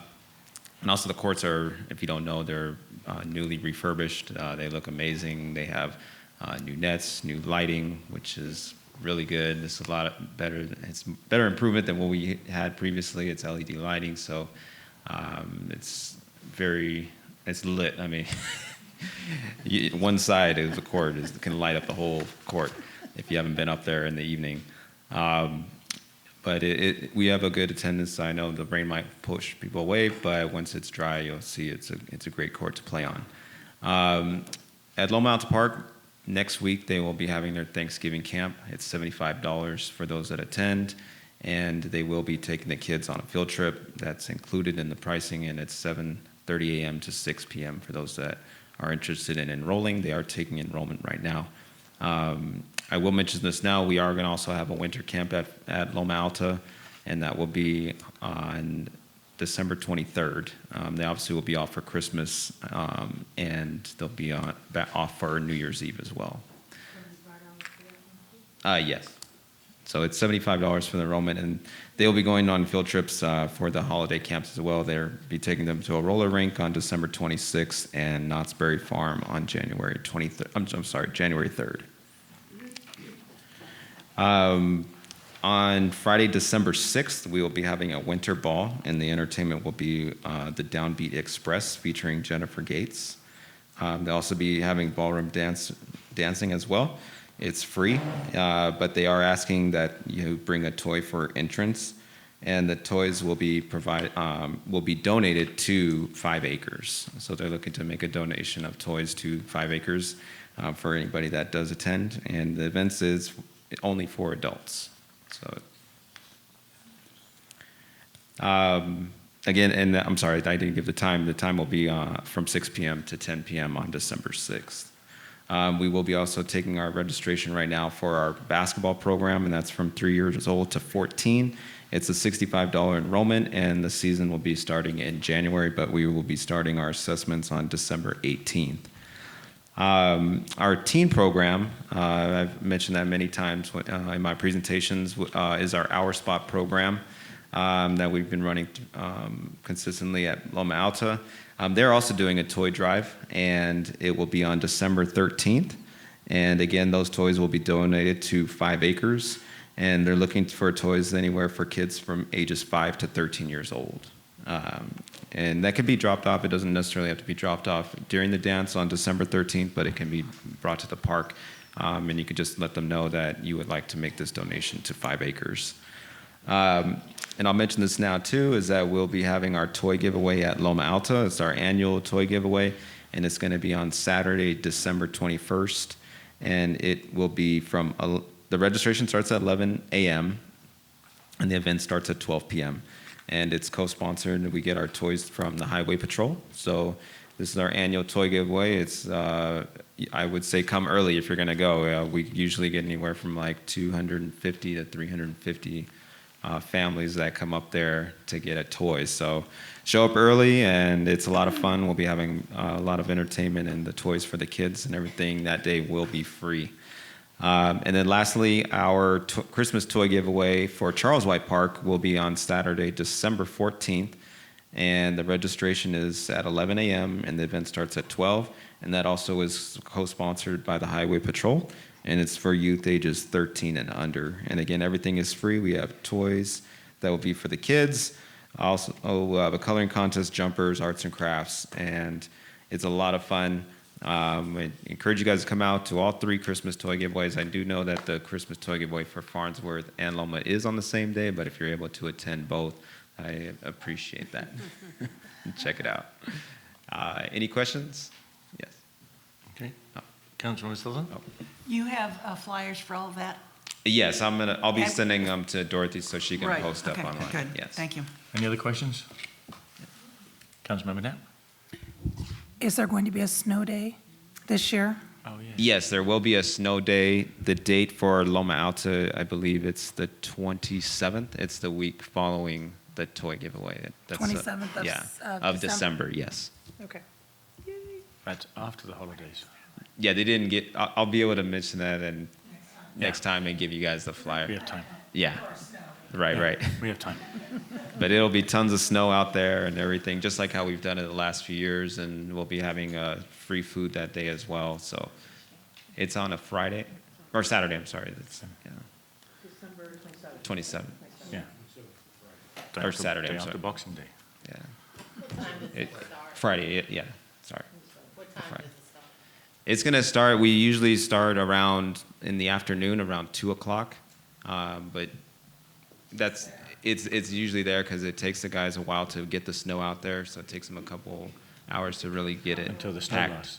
also the courts are, if you don't know, they're newly refurbished. They look amazing. They have new nets, new lighting, which is really good. It's a lot better. It's better improvement than what we had previously. It's LED lighting, so it's lit. I mean, one side of the court can light up the whole court if you haven't been up there in the evening. But we have a good attendance. I know the rain might push people away, but once it's dry, you'll see it's a great court to play on. At Loma Alta Park, next week they will be having their Thanksgiving camp. It's $75 for those that attend, and they will be taking the kids on a field trip. That's included in the pricing, and it's 7:30 a.m. to 6 p.m. for those that are interested in enrolling. They are taking enrollment right now. I will mention this now. We are going to also have a winter camp at Loma Alta, and that will be on December 23rd. They obviously will be off for Christmas, and they'll be off for New Year's Eve as well. Yes. So it's $75 for the enrollment, and they'll be going on field trips for the holiday camps as well. They'll be taking them to a roller rink on December 26th and Knott's Berry Farm on January 3rd. On Friday, December 6th, we will be having a winter ball, and the entertainment will be the Downbeat Express featuring Jennifer Gates. They'll also be having ballroom dancing as well. It's free, but they are asking that you bring a toy for entrance, and the toys will be donated to 5 Acres. So they're looking to make a donation of toys to 5 Acres for anybody that does attend, and the events is only for adults. So, again, and I'm sorry, I didn't give the time. The time will be from 6 p.m. to 10 p.m. on December 6th. We will be also taking our registration right now for our basketball program, and that's from 3 years old to 14. It's a $65 enrollment, and the season will be starting in January, but we will be starting our assessments on December 18th. Our teen program, I've mentioned that many times in my presentations, is our Hour Spot program that we've been running consistently at Loma Alta. They're also doing a toy drive, and it will be on December 13th. And again, those toys will be donated to 5 Acres, and they're looking for toys anywhere for kids from ages 5 to 13 years old. And that can be dropped off. It doesn't necessarily have to be dropped off during the dance on December 13th, but it can be brought to the park, and you could just let them know that you would like to make this donation to 5 Acres. And I'll mention this now too, is that we'll be having our toy giveaway at Loma Alta. It's our annual toy giveaway, and it's going to be on Saturday, December 21st, and it will be the registration starts at 11 a.m., and the event starts at 12 p.m., and it's co-sponsored, and we get our toys from the Highway Patrol. So this is our annual toy giveaway. It's, I would say, come early if you're going to go. We usually get anywhere from like 250 to 350 families that come up there to get a toy. So show up early, and it's a lot of fun. We'll be having a lot of entertainment, and the toys for the kids and everything that day will be free. And then lastly, our Christmas toy giveaway for Charles White Park will be on Saturday, December 14th. And the registration is at 11 a.m. and the event starts at 12. And that also is co-sponsored by the Highway Patrol. And it's for youth ages 13 and under. And again, everything is free. We have toys that will be for the kids. Also, the coloring contest, jumpers, arts and crafts. And it's a lot of fun. I encourage you guys to come out to all 3 Christmas toy giveaways. I do know that the Christmas toy giveaway for Farnsworth and Loma is on the same day, but if you're able to attend both, I appreciate that. Check it out. Any questions? Yes. Okay. Councilwoman Sutherlen? You have flyers for all of that? Yes, I'll be sending them to Dorothy so she can Right, post up okay, online. good. Yes. Thank you. Any other questions? Councilmember Knapp? Is there going to be a snow day this year? Oh, yeah. Yes, there will be a snow day. The date for Loma Alta, I believe it's the 27th. It's the week following the toy giveaway. That's, 27th of, yeah, of December, yes. Okay. That's after the holidays. Yeah, they didn't get, I'll be able to mention that and next time and give you guys the flyer. We have time. Yeah, right, Yeah, right. We have time. But it'll be tons of snow out there and everything, just like how we've done it the last few years, and we'll be having free food that day as well. So it's on a Friday, or Saturday, I'm sorry. That's, yeah. December 27th. 27th. Yeah. Or Saturday, Day I'm after sorry. Boxing Day. Yeah. Friday, yeah, sorry. Friday. It's going to start, we usually start around, in the afternoon, around 2 o'clock. But it's usually there because it takes the guys a while to get the snow out there. So it takes them a couple hours to really get it Until the snow packed. lasts.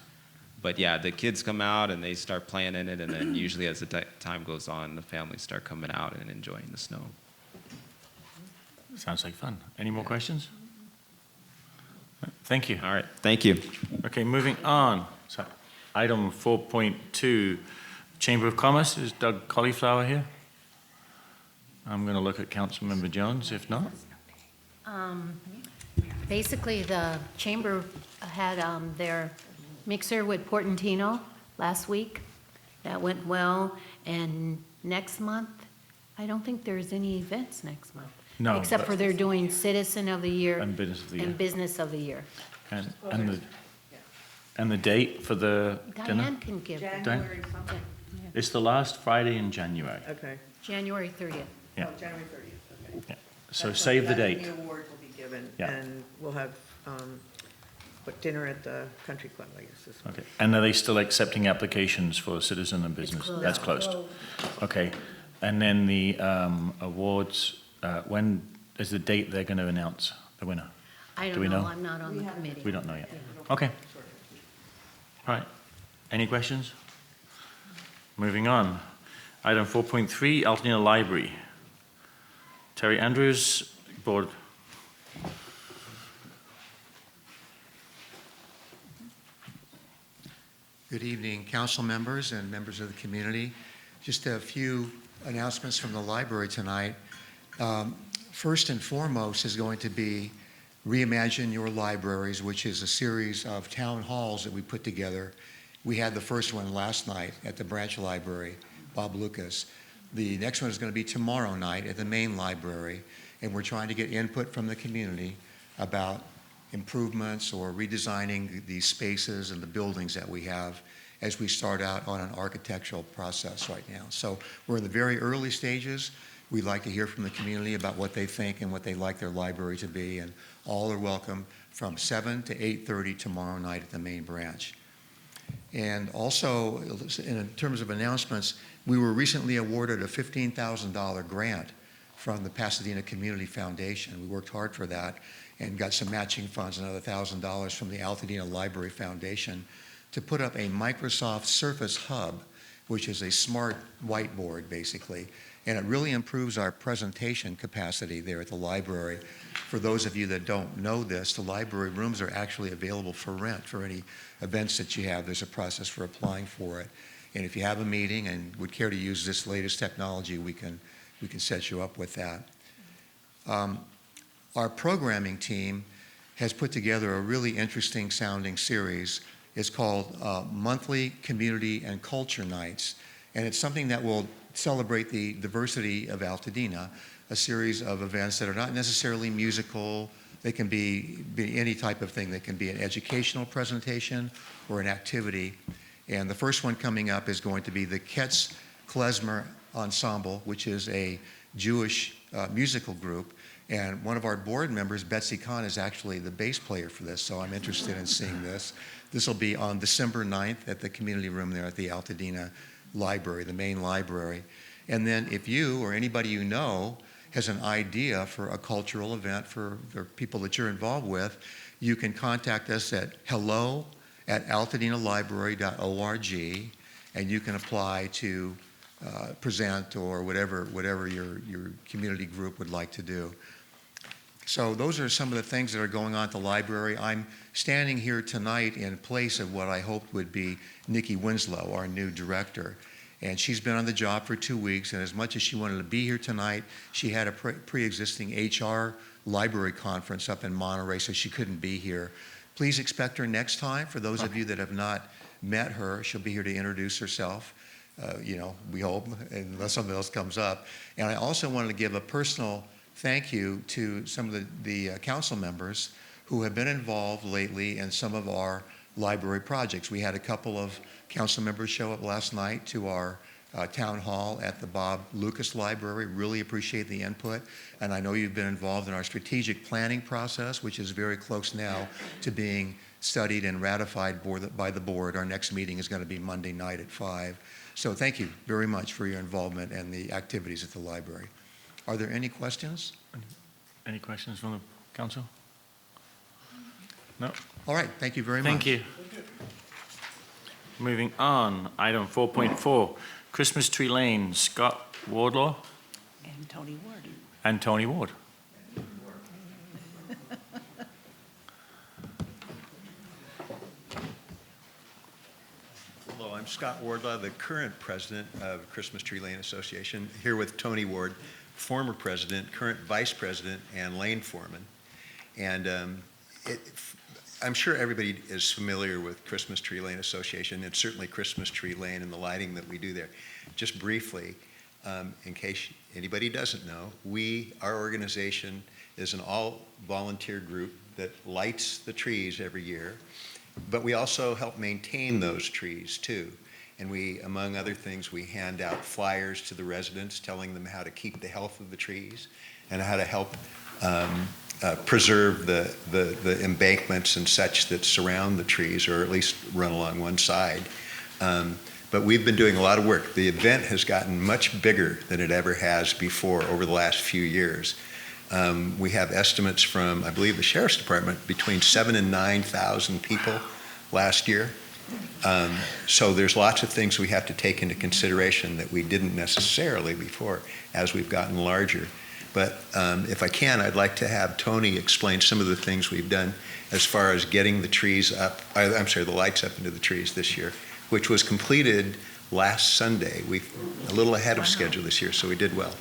But yeah, the kids come out and they start playing in it. And then usually as the time goes on, the families start coming out and enjoying the snow. Sounds like fun. Any more questions? Thank you. All right, thank you. Okay, moving on. So, item 4.2, Chamber of Commerce. Is Doug Colliflower here? I'm going to look at Councilmember Jones, if not. Basically, the chamber had their mixer with Portantino last week. That went well. And next month, I don't think there's any events next month. No, Except but- for they're doing Citizen of the Year. And Business of the Year. And Business of the Year. And the date for the dinner? Diane can give. January something. It's the last Friday in January. Okay. January 30th. Yeah. Oh, January 30th, okay. Yeah. So That's save the when date. The awards will be given, Yeah. and we'll have, dinner at the country club, I guess, this week. Okay. And are they still accepting applications for citizen and business? closed. That's closed. Okay. And then the awards, when is the date they're going to announce the winner? I Do don't we know, know? I'm not on the committee. We don't know yet. Okay. All right. Any questions? Moving on. Item 4.3, Altadena Library. Terry Andrews, Board. Good evening, council members and members of the community. Just a few announcements from the library tonight. First and foremost is going to be Reimagine Your Libraries, which is a series of town halls that we put together. We had the first one last night at the branch library, Bob Lucas. The next one is going to be tomorrow night at the main library, and we're trying to get input from the community about improvements or redesigning the spaces and the buildings that we have as we start out on an architectural process right now. So we're in the very early stages. We'd like to hear from the community about what they think and what they'd like their library to be, and all are welcome from 7 to 8:30 tomorrow night at the main branch. And also, in terms of announcements, we were recently awarded a $15,000 grant from the Pasadena Community Foundation. We worked hard for that and got some matching funds, another $1,000 from the Altadena Library Foundation, to put up a Microsoft Surface Hub, which is a smart whiteboard, basically. And it really improves our presentation capacity there at the library. For those of you that don't know this, the library rooms are actually available for rent for any events that you have. There's a process for applying for it. And if you have a meeting and would care to use this latest technology, we can set you up with that. Our programming team has put together a really interesting sounding series. It's called Monthly Community and Culture Nights, and it's something that will celebrate the diversity of Altadena, a series of events that are not necessarily musical. They can be any type of thing. They can be an educational presentation or an activity. And the first one coming up is going to be the Klezmer Ensemble, which is a Jewish musical group. And one of our board members, Betsy Kahn, is actually the bass player for this, so I'm interested in seeing this. This will be on December 9th at the community room there at the Altadena Library, the main library. And then if you or anybody you know has an idea for a cultural event for people that you're involved with, you can contact us at hello@altadenalibrary.org, and you can apply to present or whatever your community group would like to do. So those are some of the things that are going on at the library. I'm standing here tonight in place of what I hoped would be Nikki Winslow, our new director. And she's been on the job for 2 weeks, and as much as she wanted to be here tonight, she had a pre-existing HR library conference up in Monterey, so she couldn't be here. Please expect her next time. For those of you that have not met her, she'll be here to introduce herself, we hope, unless something else comes up. And I also wanted to give a personal thank you to some of the council members who have been involved lately in some of our library projects. We had a couple of council members show up last night to our town hall at the Bob Lucas Library. Really appreciate the input. And I know you've been involved in our strategic planning process, which is very close now to being studied and ratified by the board. Our next meeting is going to be Monday night at 5. So thank you very much for your involvement and the activities at the library. Are there any questions? Any questions from the council? No? All right, thank you very much. Thank you. Moving on, item 4.4, Christmas Tree Lane, Scott Wardlaw And Tony Ward. and Tony Ward. Hello, I'm Scott Wardlaw, the current president of Christmas Tree Lane Association, here with Tony Ward, former president, current vice president, and lane foreman. And I'm sure everybody is familiar with Christmas Tree Lane Association, and certainly Christmas Tree Lane and the lighting that we do there. Just briefly, in case anybody doesn't know, our organization is an all-volunteer group that lights the trees every year, but we also help maintain those trees too. And we, among other things, we hand out flyers to the residents telling them how to keep the health of the trees and how to help preserve the embankments and such that surround the trees, or at least run along one side. But we've been doing a lot of work. The event has gotten much bigger than it ever has before over the last few years. We have estimates from, I believe, the Sheriff's Department, between 7,000 and 9,000 people last year. So there's lots of things we have to take into consideration that we didn't necessarily before as we've gotten larger. But if I can, I'd like to have Tony explain some of the things we've done as far as getting the trees up, the lights up into the trees this year, which was completed last Sunday. A little ahead of schedule this year, so we did well.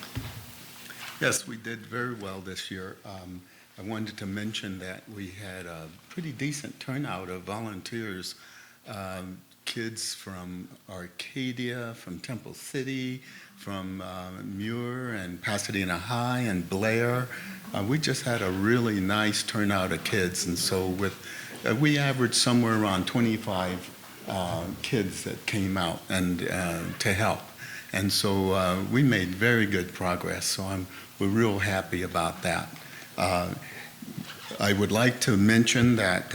Yes, we did very well this year. I wanted to mention that we had a pretty decent turnout of volunteers, kids from Arcadia, from Temple City, from Muir and Pasadena High and Blair. We just had a really nice turnout of kids, and so we averaged somewhere around 25 kids that came out and to help. And so we made very good progress, so we're real happy about that. I would like to mention that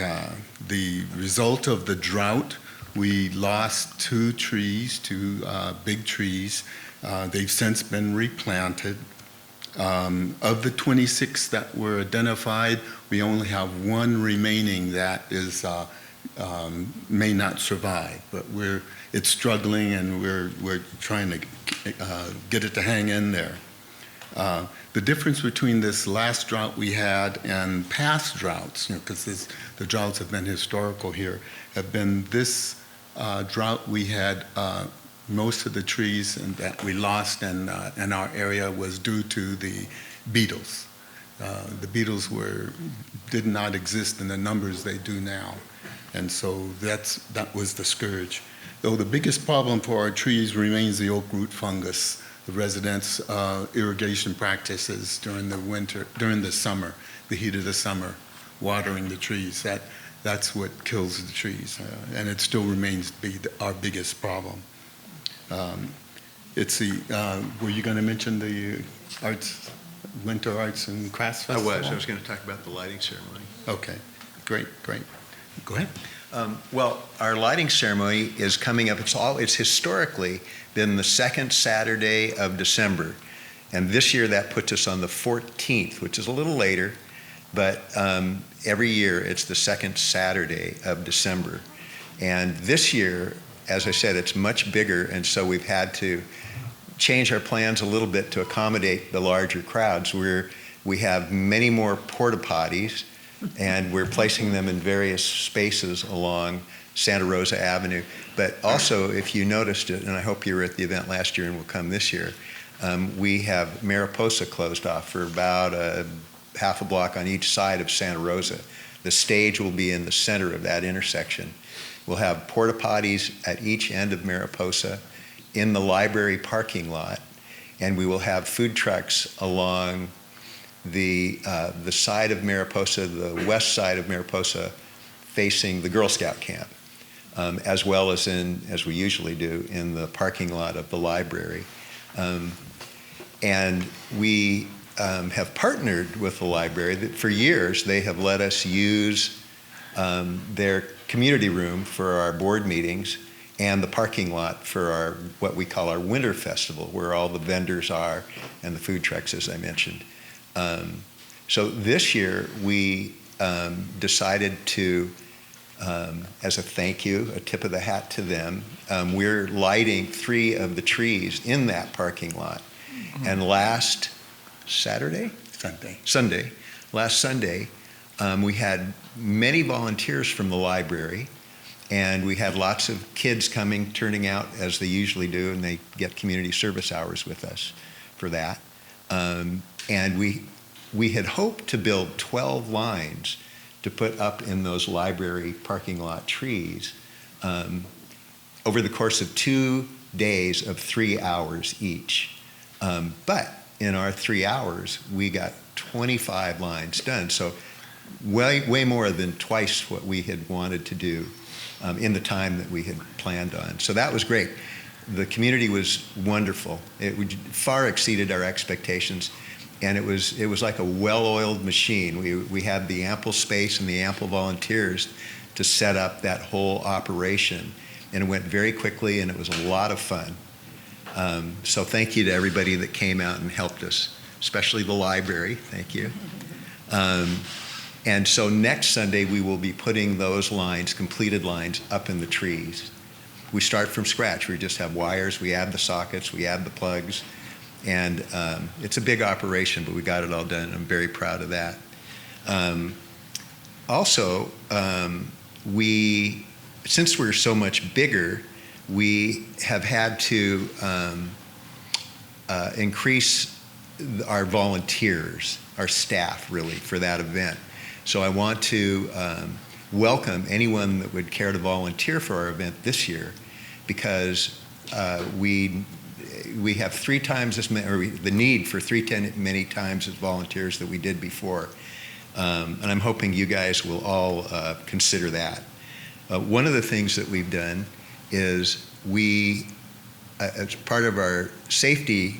the result of the drought, we lost 2 trees, 2 big trees. They've since been replanted. Of the 26 that were identified, we only have 1 remaining that is may not survive, but it's struggling, and we're trying to get it to hang in there. The difference between this last drought we had and past droughts, because the droughts have been historical here, have been this drought we had most of the trees that we lost in our area was due to the beetles. The beetles did not exist in the numbers they do now. And so that was the scourge. Though the biggest problem for our trees remains the oak root fungus, the residents' irrigation practices during the summer, the heat of the summer, watering the trees. That's what kills the trees, and it still remains to be our biggest problem. Were you going to mention the Winter Arts and Crafts Festival? I was going to talk about the lighting ceremony. Okay, great. Go ahead. Well, our lighting ceremony is coming up. It's historically been the second Saturday of December. And this year that puts us on the 14th, which is a little later, but every year it's the second Saturday of December. And this year, as I said, it's much bigger, and so we've had to change our plans a little bit to accommodate the larger crowds. We have many more porta potties, and we're placing them in various spaces along Santa Rosa Avenue. But also, if you noticed it, and I hope you were at the event last year and will come this year, we have Mariposa closed off for about half a block on each side of Santa Rosa. The stage will be in the center of that intersection. We'll have porta potties at each end of Mariposa in the library parking lot, and we will have food trucks along the side of Mariposa, the west side of Mariposa, facing the Girl Scout camp, as well as as we usually do, in the parking lot of the library. And we have partnered with the library. For years, they have let us use their community room for our board meetings and the parking lot for what we call our winter festival, where all the vendors are and the food trucks, as I mentioned. So this year, we decided to, as a thank you, a tip of the hat to them, we're lighting 3 of the trees in that parking lot. And last Sunday, we had many volunteers from the library, and we had lots of kids turning out as they usually do, and they get community service hours with us for that. And we had hoped to build 12 lines to put up in those library parking lot trees over the course of 2 days of 3 hours each. But in our 3 hours, we got 25 lines done. So way more than twice what we had wanted to do in the time that we had planned on. So that was great. The community was wonderful. It far exceeded our expectations, and it was like a well-oiled machine. We had the ample space and the ample volunteers to set up that whole operation, and it went very quickly, and it was a lot of fun. So thank you to everybody that came out and helped us, especially the library. Thank you. And so next Sunday, we will be putting those lines, completed lines, up in the trees. We start from scratch. We just have wires, we add the sockets, we add the plugs, and it's a big operation, but we got it all done. I'm very proud of that. Also, since we're so much bigger, we have had to increase our volunteers, our staff, really, for that event. So I want to welcome anyone that would care to volunteer for our event this year, because we have 3 times as many, or the need for 3 many times as volunteers that we did before. And I'm hoping you guys will all consider that. One of the things that we've done is as part of our safety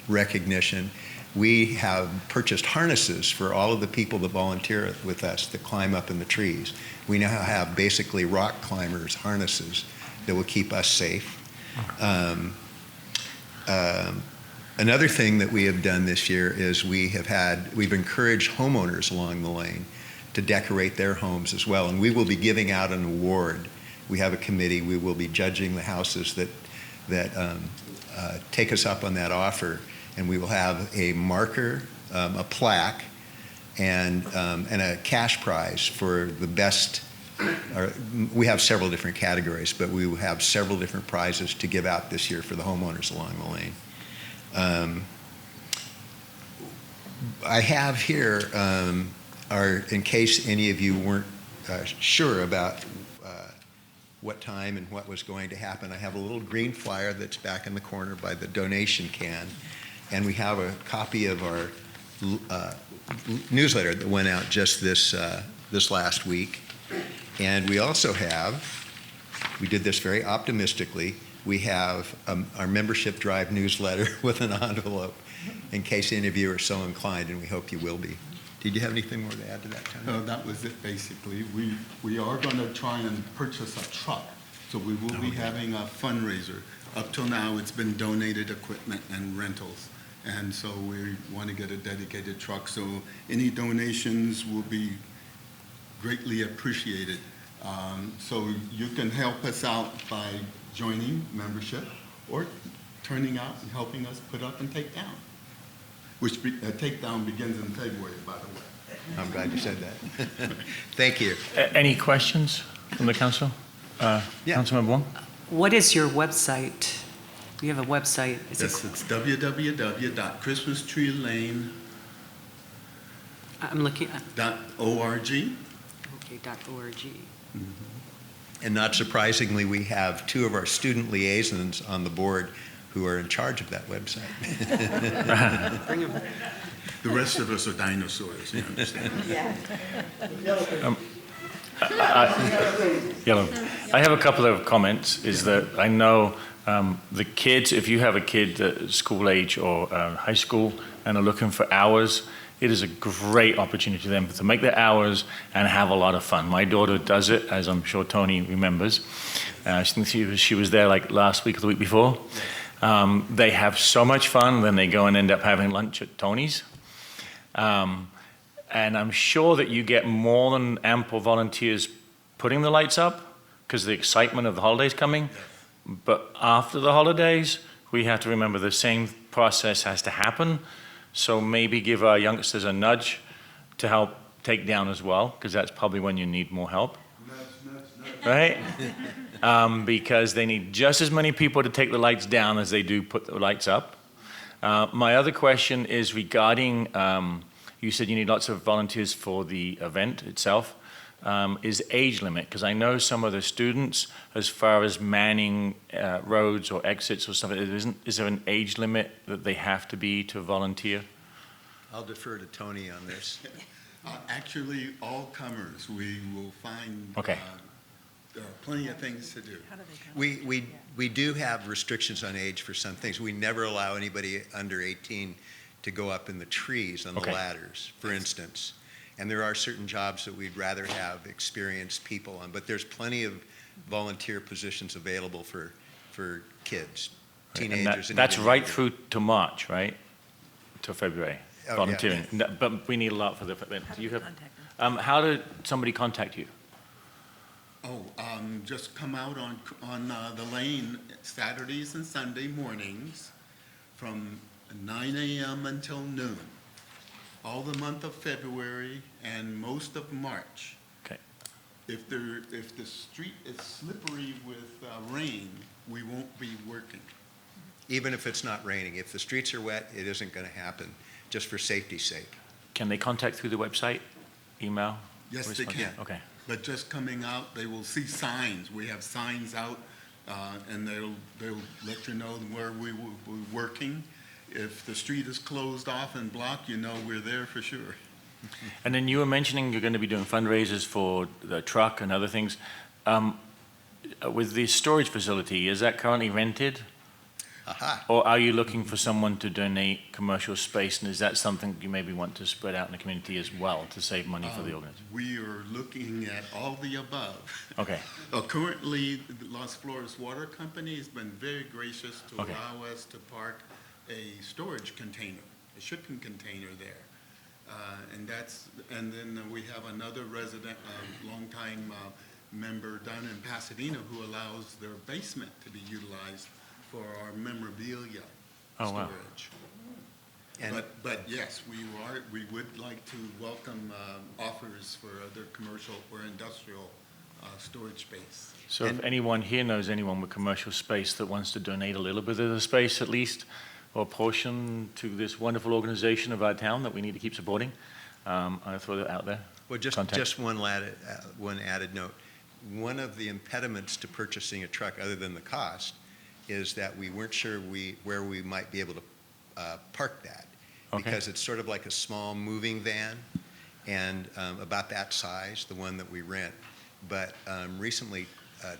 recognition, we have purchased harnesses for all of the people that volunteer with us that climb up in the trees. We now have basically rock climbers harnesses that will keep us safe. Another thing that we have done this year is we've encouraged homeowners along the lane to decorate their homes as well, and we will be giving out an award. We have a committee. We will be judging the houses that take us up on that offer, and we will have a marker, a plaque, and a cash prize for the best. We have several different categories, but we will have several different prizes to give out this year for the homeowners along the lane. I have here, in case any of you weren't sure about what time and what was going to happen, I have a little green flyer that's back in the corner by the donation can, and we have a copy of our newsletter that went out just this last week. And we also have, we did this very optimistically, we have our membership drive newsletter with an envelope in case any of you are so inclined, and we hope you will be. Did you have anything more to add to that, Tony? No, that was it, basically. We are going to try and purchase a truck, so we will be having a fundraiser. Up till now, it's been donated equipment and rentals, and so we want to get a dedicated truck, so any donations will be greatly appreciated. So you can help us out by joining membership or turning out and helping us put up and take down, which takedown begins in February, by the way. I'm glad you said that. Thank you. Any questions from the council? Councilmember Wong? What is your website? You have a website. Yes, it's www.christmastreelane.org. I'm looking at .org. Okay, .org. And not surprisingly, we have two of our student liaisons on the board who are in charge of that website. Bring them. The rest of us are dinosaurs, you understand? Yellow. I have a couple of comments, is that I know the kids, if you have a kid at school age or high school and are looking for hours, it is a great opportunity for them to make their hours and have a lot of fun. My daughter does it, as I'm sure Tony remembers. She was there like last week or the week before. They have so much fun, then they go and end up having lunch at Tony's. And I'm sure that you get more than ample volunteers putting the lights up because of the excitement of the holidays coming. But after the holidays, we have to remember the same process has to happen. So maybe give our youngsters a nudge to help take down as well, because that's probably when you need more help. Right? Because they need just as many people to take the lights down as they do put the lights up. My other question is regarding, you said you need lots of volunteers for the event itself. Is age limit? Because I know some of the students, as far as manning roads or exits or something, is there an age limit that they have to be to volunteer? I'll defer to Tony on this. Actually, all comers, we will find Okay. there are plenty of things to do. We do have restrictions on age for some things. We never allow anybody under 18 to go up in the trees on the ladders, for instance. And there are certain jobs that we'd rather have experienced people on, but there's plenty of volunteer positions available for kids, teenagers. And that's right through to March, right? To February, volunteering. Yeah. But we need a lot for the event. Do you have? How did somebody contact you? Just come out on the lane Saturdays and Sunday mornings from 9 a.m. until noon. All the month of February and most of March. Okay. If the street is slippery with rain, we won't be working. Even if it's not raining, if the streets are wet, it isn't going to happen, just for safety's sake. Can they contact through the website, email? Yes, they can. Okay. But just coming out, they will see signs. We have signs out, and they'll let you know where we will be working. If the street is closed off and blocked, you know we're there for sure. And then you were mentioning you're going to be doing fundraisers for the truck and other things. With the storage facility, is that currently rented? Aha. Or are you looking for someone to donate commercial space, and is that something you maybe want to spread out in the community as well to save money for the organization? We are looking at all the above. Okay. Currently, the Las Flores Water Company has been very gracious to Okay. allow us to park a storage container, a shipping container there. And then we have another resident, a longtime member down in Pasadena who allows their basement to be utilized for our memorabilia storage. And but yes, we would like to welcome offers for other commercial or industrial storage space. So if anyone here knows anyone with commercial space that wants to donate a little bit of the space at least, or portion to this wonderful organization of our town that we need to keep supporting, I'll throw that out there. Well, just Contact. one added note. One of the impediments to purchasing a truck, other than the cost, is that we weren't sure where we might be able to park that. Okay. Because it's sort of like a small moving van, and about that size, the one that we rent. But recently,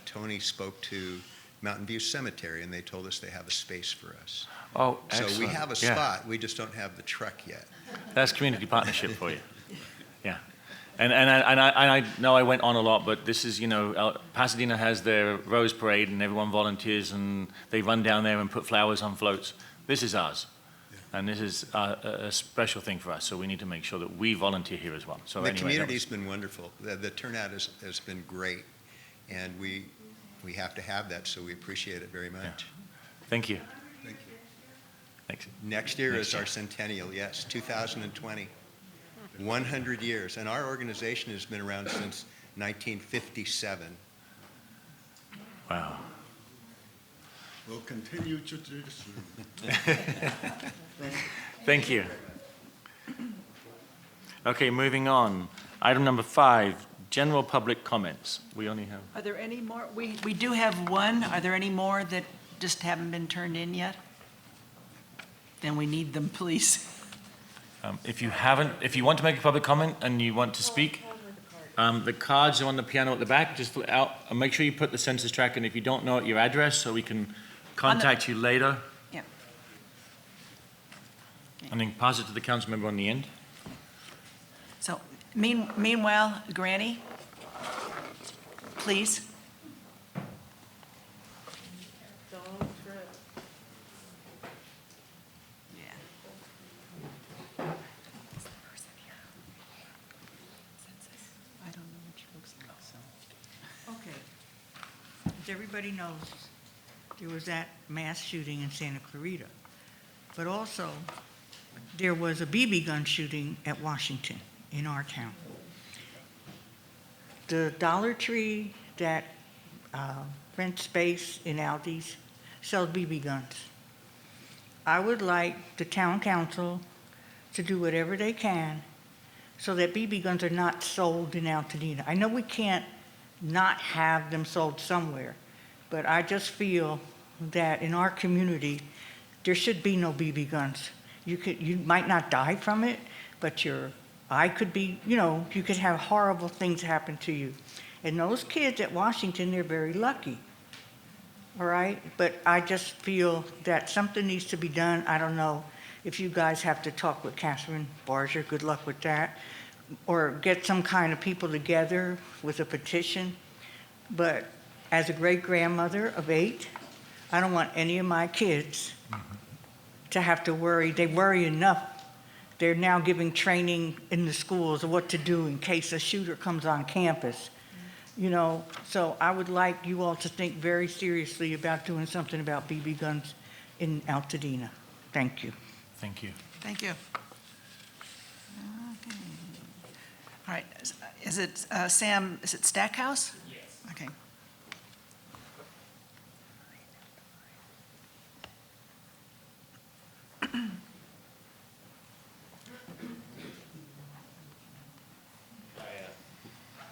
Tony spoke to Mountain View Cemetery, and they told us they have a space for us. Oh, So we excellent. have a Yeah. spot, we just don't have the truck yet. That's community partnership for you. Yeah. And I know I went on a lot, but this is, Pasadena has their Rose Parade and everyone volunteers and they run down there and put flowers on floats. This is ours. And this is a special thing for us, so we need to make sure that we volunteer here as well. So The anyway, community's been wonderful. The turnout has been great, and we have to have that, so we appreciate it very much. Thank you. Thank you. Thanks. Next year Next is our centennial, yes, 2020. 100 years, and our organization has been around since 1957. Wow. We'll continue tradition. Thank you. Okay, moving on. Item number 5, general public comments. We only have... Are there any more? We do have one. Are there any more that just haven't been turned in yet? Then we need them, please. If you want to make a public comment and you want to speak, the cards are on the piano at the back. Just make sure you put the census tract, and if you don't know it, your address, so we can contact you later. Yeah. And then pass it to the council member on the end. So meanwhile, Granny, please. Okay. As everybody knows, there was that mass shooting in Santa Clarita. But also, there was a BB gun shooting at Washington in our town. The Dollar Tree that rents space in Aldi's sells BB guns. I would like the town council to do whatever they can so that BB guns are not sold in Altadena. I know we can't not have them sold somewhere, but I just feel that in our community, there should be no BB guns. You might not die from it, but your eye could be, you could have horrible things happen to you. And those kids at Washington, they're very lucky, all right? But I just feel that something needs to be done. I don't know if you guys have to talk with Catherine Barger, good luck with that, or get some kind of people together with a petition. But as a great-grandmother of 8, I don't want any of my kids to have to worry. They worry enough. They're now giving training in the schools of what to do in case a shooter comes on campus. So I would like you all to think very seriously about doing something about BB guns in Altadena. Thank you. Thank you. Thank you. Okay. All right, is it Sam, is it Stackhouse? Yes. Okay.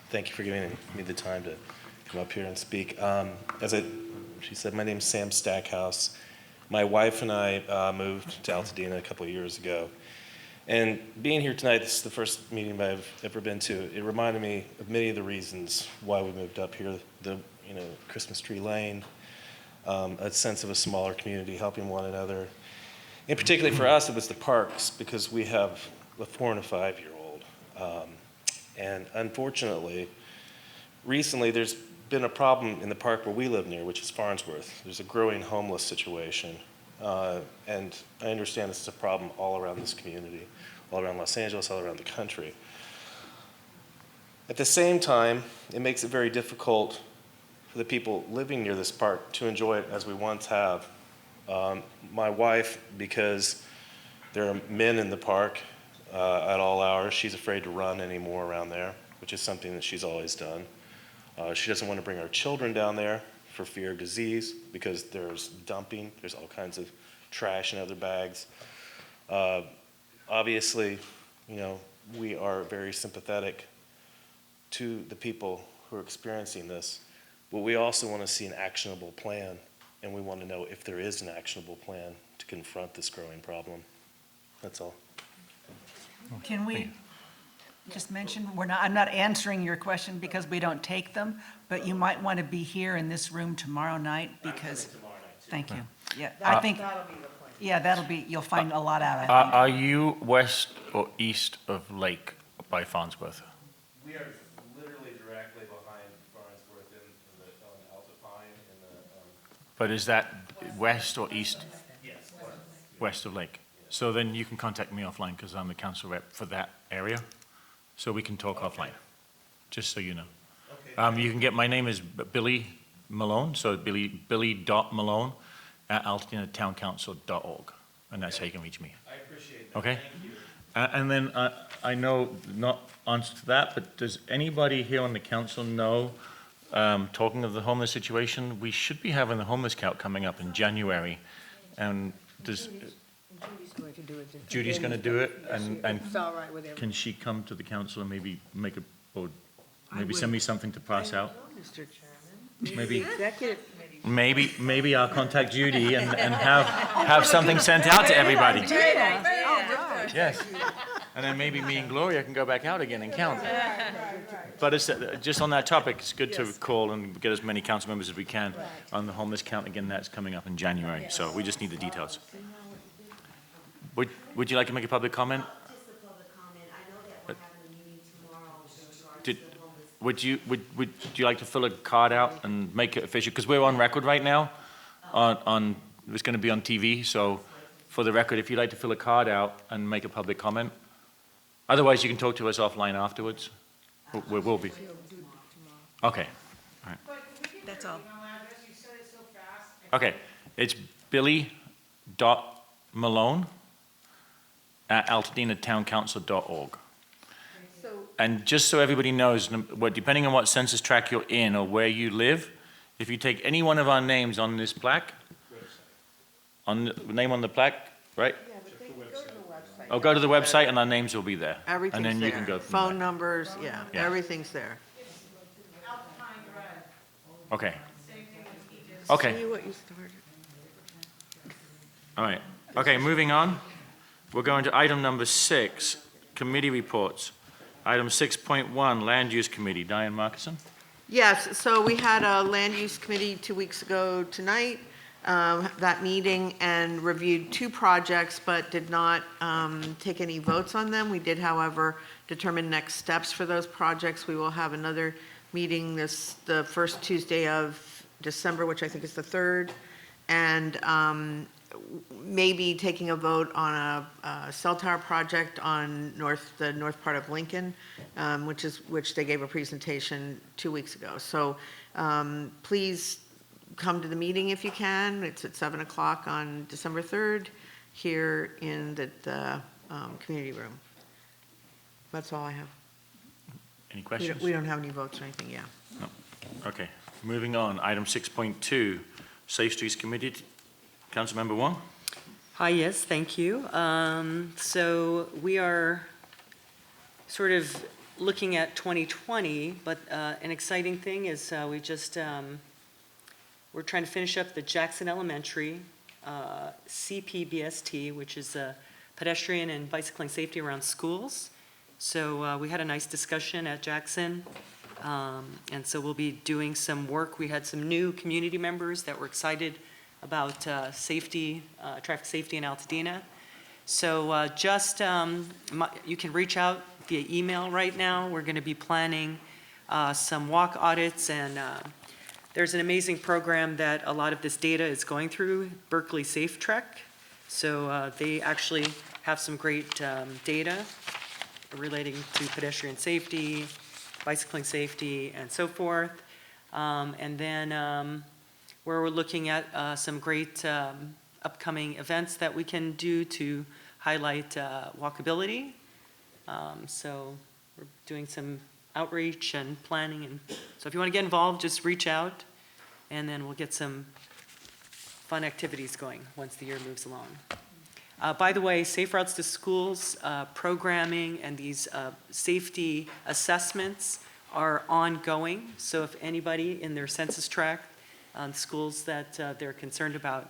Thank you for giving me the time to come up here and speak. She said, my name's Sam Stackhouse. My wife and I moved to Altadena a couple of years ago. And being here tonight, this is the first meeting I've ever been to. It reminded me of many of the reasons why we moved up here. The Christmas Tree Lane, a sense of a smaller community, helping one another. And particularly for us, it was the parks, because we have a 4- and 5-year-old. And unfortunately, recently there's been a problem in the park where we live near, which is Farnsworth. There's a growing homeless situation. And I understand this is a problem all around this community, all around Los Angeles, all around the country. At the same time, it makes it very difficult for the people living near this park to enjoy it as we once have. My wife, because there are men in the park at all hours, she's afraid to run anymore around there, which is something that she's always done. She doesn't want to bring our children down there for fear of disease, because there's dumping, there's all kinds of trash in other bags. Obviously, you know, we are very sympathetic to the people who are experiencing this, but we also want to see an actionable plan, and we want to know if there is an actionable plan to confront this growing problem. That's all. Can we just mention, I'm not answering your question because we don't take them, but you might want to be here in this room tomorrow night because, thank you. Yeah, I think, yeah, you'll find a lot out, I think. Are you west or east of Lake by Farnsworth? We are literally directly behind Farnsworth in the Altadena in the. But is that west or east? Yes. West of Lake. So then you can contact me offline because I'm the council rep for that area. So we can talk offline, just so you know. Okay. You can get, my name is Billy Malone, so billy.malone at altadenatowncouncil.org, and that's how you can reach me. I appreciate that. Okay? Thank you. And then I know, not answer to that, but does anybody here on the council know, talking of the homeless situation, we should be having the homeless count coming up in January. And does... Judy's going to do it. Judy's going to do it, and It's all right with can she come to the council and maybe make a, or maybe would. send me something to pass out? Mr. Chairman. Maybe- The executive committee. Maybe I'll contact Judy and have something sent out to everybody. Yes. And then maybe me and Gloria can go back out again and count. But it's, just on that topic, it's good to call and get as many council members as we can on the homeless count. Again, that's coming up in January, so we just need the details. Would you like to make a public comment? Just a public comment. I know that we're having a meeting tomorrow in regards Did- to the homeless. Would you like to fill a card out and make it official? Because we're on record right now, on it's going to be on TV, so for the record, if you'd like to fill a card out and make a public comment. Otherwise, you can talk to us offline afterwards. We will be. Okay, all right. That's all. Okay, it's billy.malone at altadenatowncouncil.org. And just so everybody knows, depending on what census tract you're in or where you live, if you take any one of our names on this plaque, on the name on the plaque, right? Oh, go to the website and our names will be there. Everything's And then there. you can go from Phone there. numbers, yeah, Yeah. everything's there. Okay. Okay. See what you started. All right. Okay, moving on. We're going to item number 6, committee reports. Item 6.1, Land Use Committee. Diane Markison? Yes, so we had a land use committee 2 weeks ago tonight, that meeting, and reviewed 2 projects, but did not take any votes on them. We did, however, determine next steps for those projects. We will have another meeting the first Tuesday of December, which I think is the 3rd, and maybe taking a vote on a cell tower project on the north part of Lincoln, which they gave a presentation 2 weeks ago. So please come to the meeting if you can. It's at 7 o'clock on December 3rd here in the community room. That's all I have. Any questions? We don't have any votes or anything, yeah. No. Okay, moving on. Item 6.2, Safe Streets Committee. Councilmember Wong? Hi, yes, thank you. So we are sort of looking at 2020, but an exciting thing is we're trying to finish up the Jackson Elementary CPBST, which is pedestrian and bicycling safety around schools. So we had a nice discussion at Jackson, and so we'll be doing some work. We had some new community members that were excited about safety, traffic safety in Altadena. So you can reach out via email right now. We're going to be planning some walk audits, and there's an amazing program that a lot of this data is going through, Berkeley Safe Trek. So they actually have some great data relating to pedestrian safety, bicycling safety, and so forth. And then where we're looking at some great upcoming events that we can do to highlight walkability. So we're doing some outreach and planning. And so if you want to get involved, just reach out. and then we'll get some fun activities going once the year moves along. By the way, Safe Routes to Schools programming and these safety assessments are ongoing. So if anybody in their census tract, schools that they're concerned about,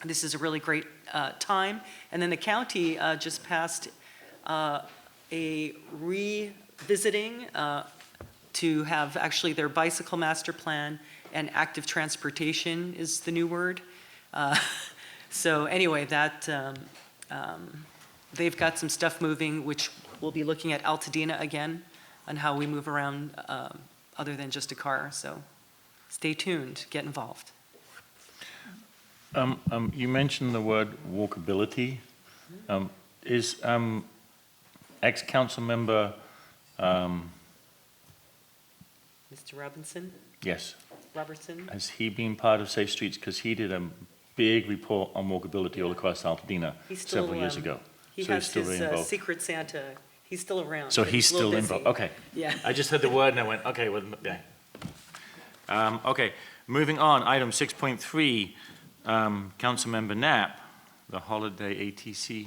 this is a really great time. And then the county just passed a revisiting to have actually their bicycle master plan, and active transportation is the new word. So anyway, that they've got some stuff moving, which we'll be looking at Altadena again on how we move around other than just a car. So stay tuned, get involved. You mentioned the word walkability. Is ex-council member... Mr. Robinson? Yes. Robertson? Has he been part of Safe Streets? Because he did a big report on walkability all across Altadena several years ago. He So has he's still his very involved. Secret Santa. He's still around. So but he's a little still busy. involved. Okay. Yeah. I just heard the word and I went, okay, well, yeah. Okay, moving on. Item 6.3, Councilmember Knapp, the holiday ATC.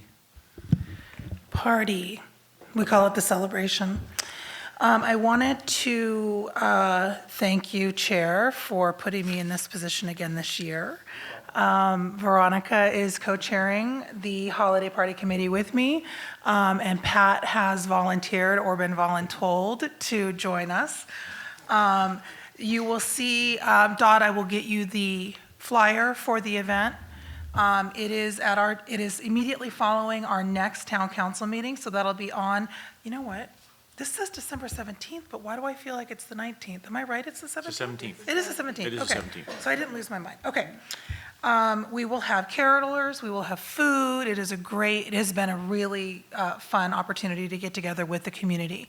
Party. We call it the celebration. I wanted to thank you, Chair, for putting me in this position again this year. Veronica is co-chairing the Holiday Party Committee with me, and Pat has volunteered or been voluntold to join us. You will see, Dot, I will get you the flyer for the event. It is immediately following our next town council meeting, so that'll be on, you know what? This says December 17th, but why do I feel like it's the 19th? Am I right, it's the 17th? It's the 17th. It is the 17th, It is the okay. 17th. So I didn't lose my mind, okay. We will have carolers, we will have food. It has been a really fun opportunity to get together with the community.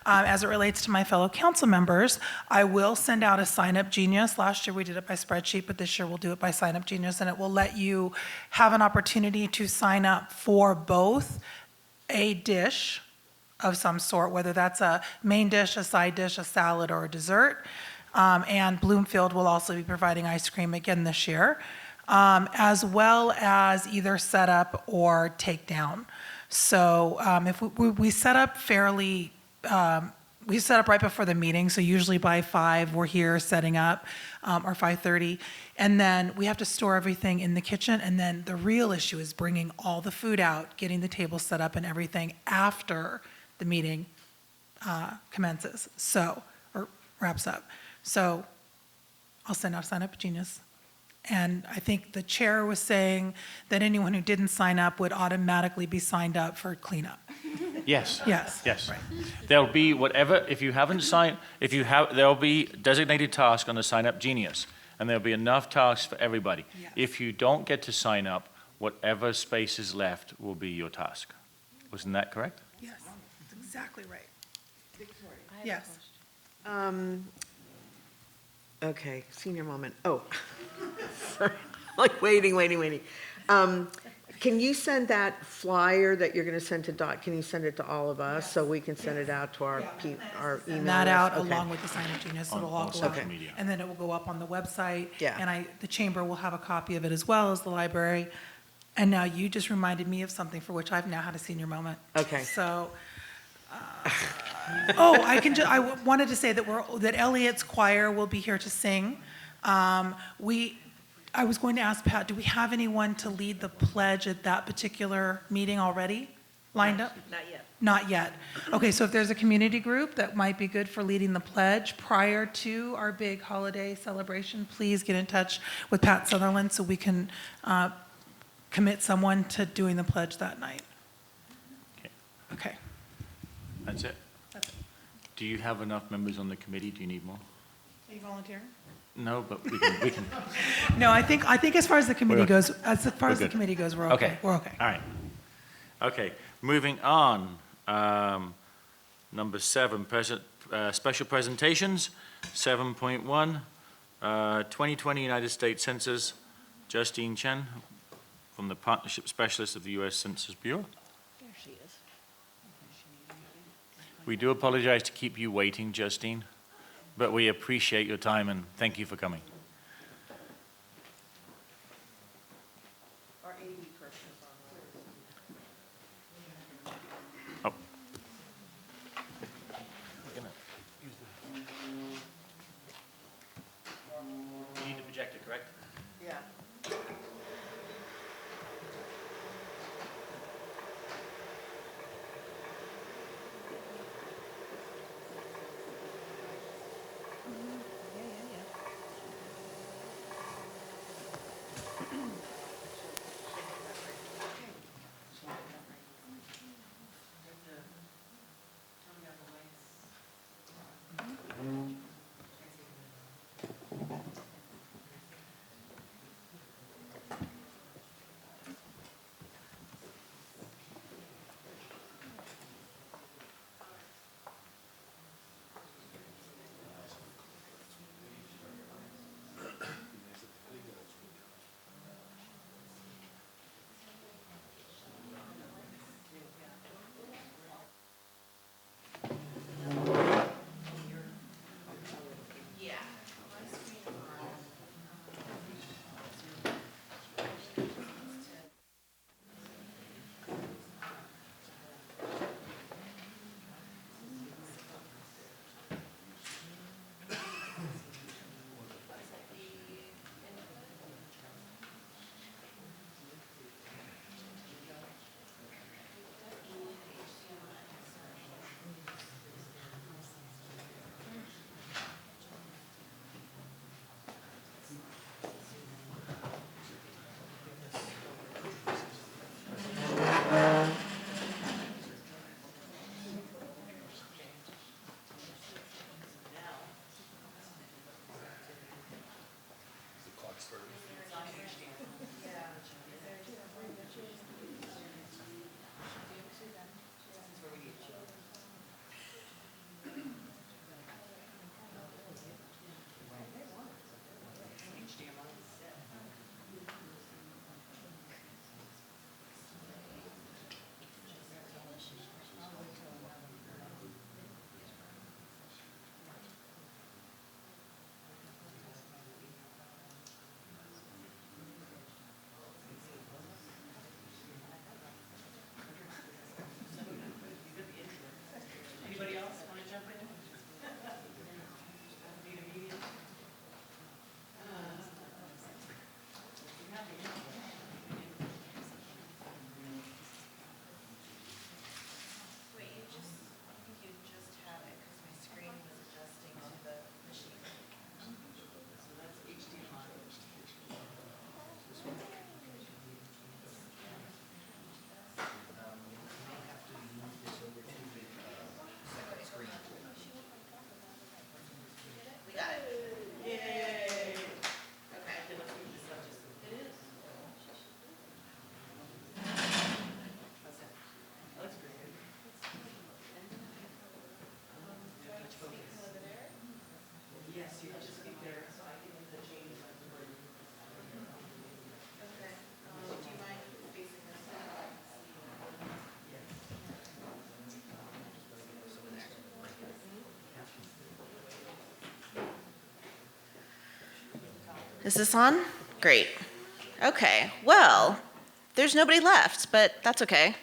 As it relates to my fellow council members, I will send out a Sign Up Genius. Last year we did it by spreadsheet, but this year we'll do it by Sign Up Genius, and it will let you have an opportunity to sign up for both a dish of some sort, whether that's a main dish, a side dish, a salad, or a dessert. And Bloomfield will also be providing ice cream again this year, as well as either set up or take down. So if we set up fairly, we set up right before the meeting, so usually by 5 we're here setting up, or 5:30, and then we have to store everything in the kitchen, and then the real issue is bringing all the food out, getting the table set up and everything after the meeting commences, or wraps up. So I'll send out Sign Up Genius. And I think the chair was saying that anyone who didn't sign up would automatically be signed up for cleanup. Yes. Yes. Yes. Right. There'll be whatever, if you haven't signed, there'll be designated tasks on the Sign Up Genius, and there'll be enough tasks for everybody. Yes. If you don't get to sign up, whatever space is left will be your task. Wasn't that correct? Yes, that's exactly right. Yes. Okay, senior moment. Oh, sorry. Like waiting. Can you send that flyer that you're going to send to Dot, can you send it to all of us so we can send it out to our email? Send that out list? Okay. along with the Sign Up Genius. On- It'll all on go social up. media. And then it will go up on the website. Yeah. And the chamber will have a copy of it as well as the library. And now you just reminded me of something for which I've now had a senior moment. Okay. So, I wanted to say that Elliot's choir will be here to sing. I was going to ask Pat, do we have anyone to lead the pledge at that particular meeting already lined up? Not yet. Not yet. Okay, so if there's a community group that might be good for leading the pledge prior to our big holiday celebration, please get in touch with Pat Sutherlen so we can commit someone to doing the pledge that night. Okay. That's it? That's it. Do you have enough members on the committee? Do you need more? Are you volunteering? No, but we can. No, I think as far as the committee We're- goes, we're good. okay. We're okay. All right. Okay, moving on. Number 7, special presentations. 7.1, 2020 United States Census. Justine Chen from the Partnership Specialist of the U.S. Census Bureau. There she is. We do apologize to keep you waiting, Justine, but we appreciate your time and thank you for coming. Oh. You need to project it, correct? Yeah. Anybody else want to jump in? Need a meeting? Wait, I think you just have it because my screen was adjusting to the machine. So that's HDMI. We got it. Yay! Okay, let's move this up just a little. It is. That's it. Looks pretty good. Much focus. Yes, you can just speak there, so I can do the change. Okay. Do you mind facing this way? Is this on? Great. Okay, well, there's nobody left, but that's okay.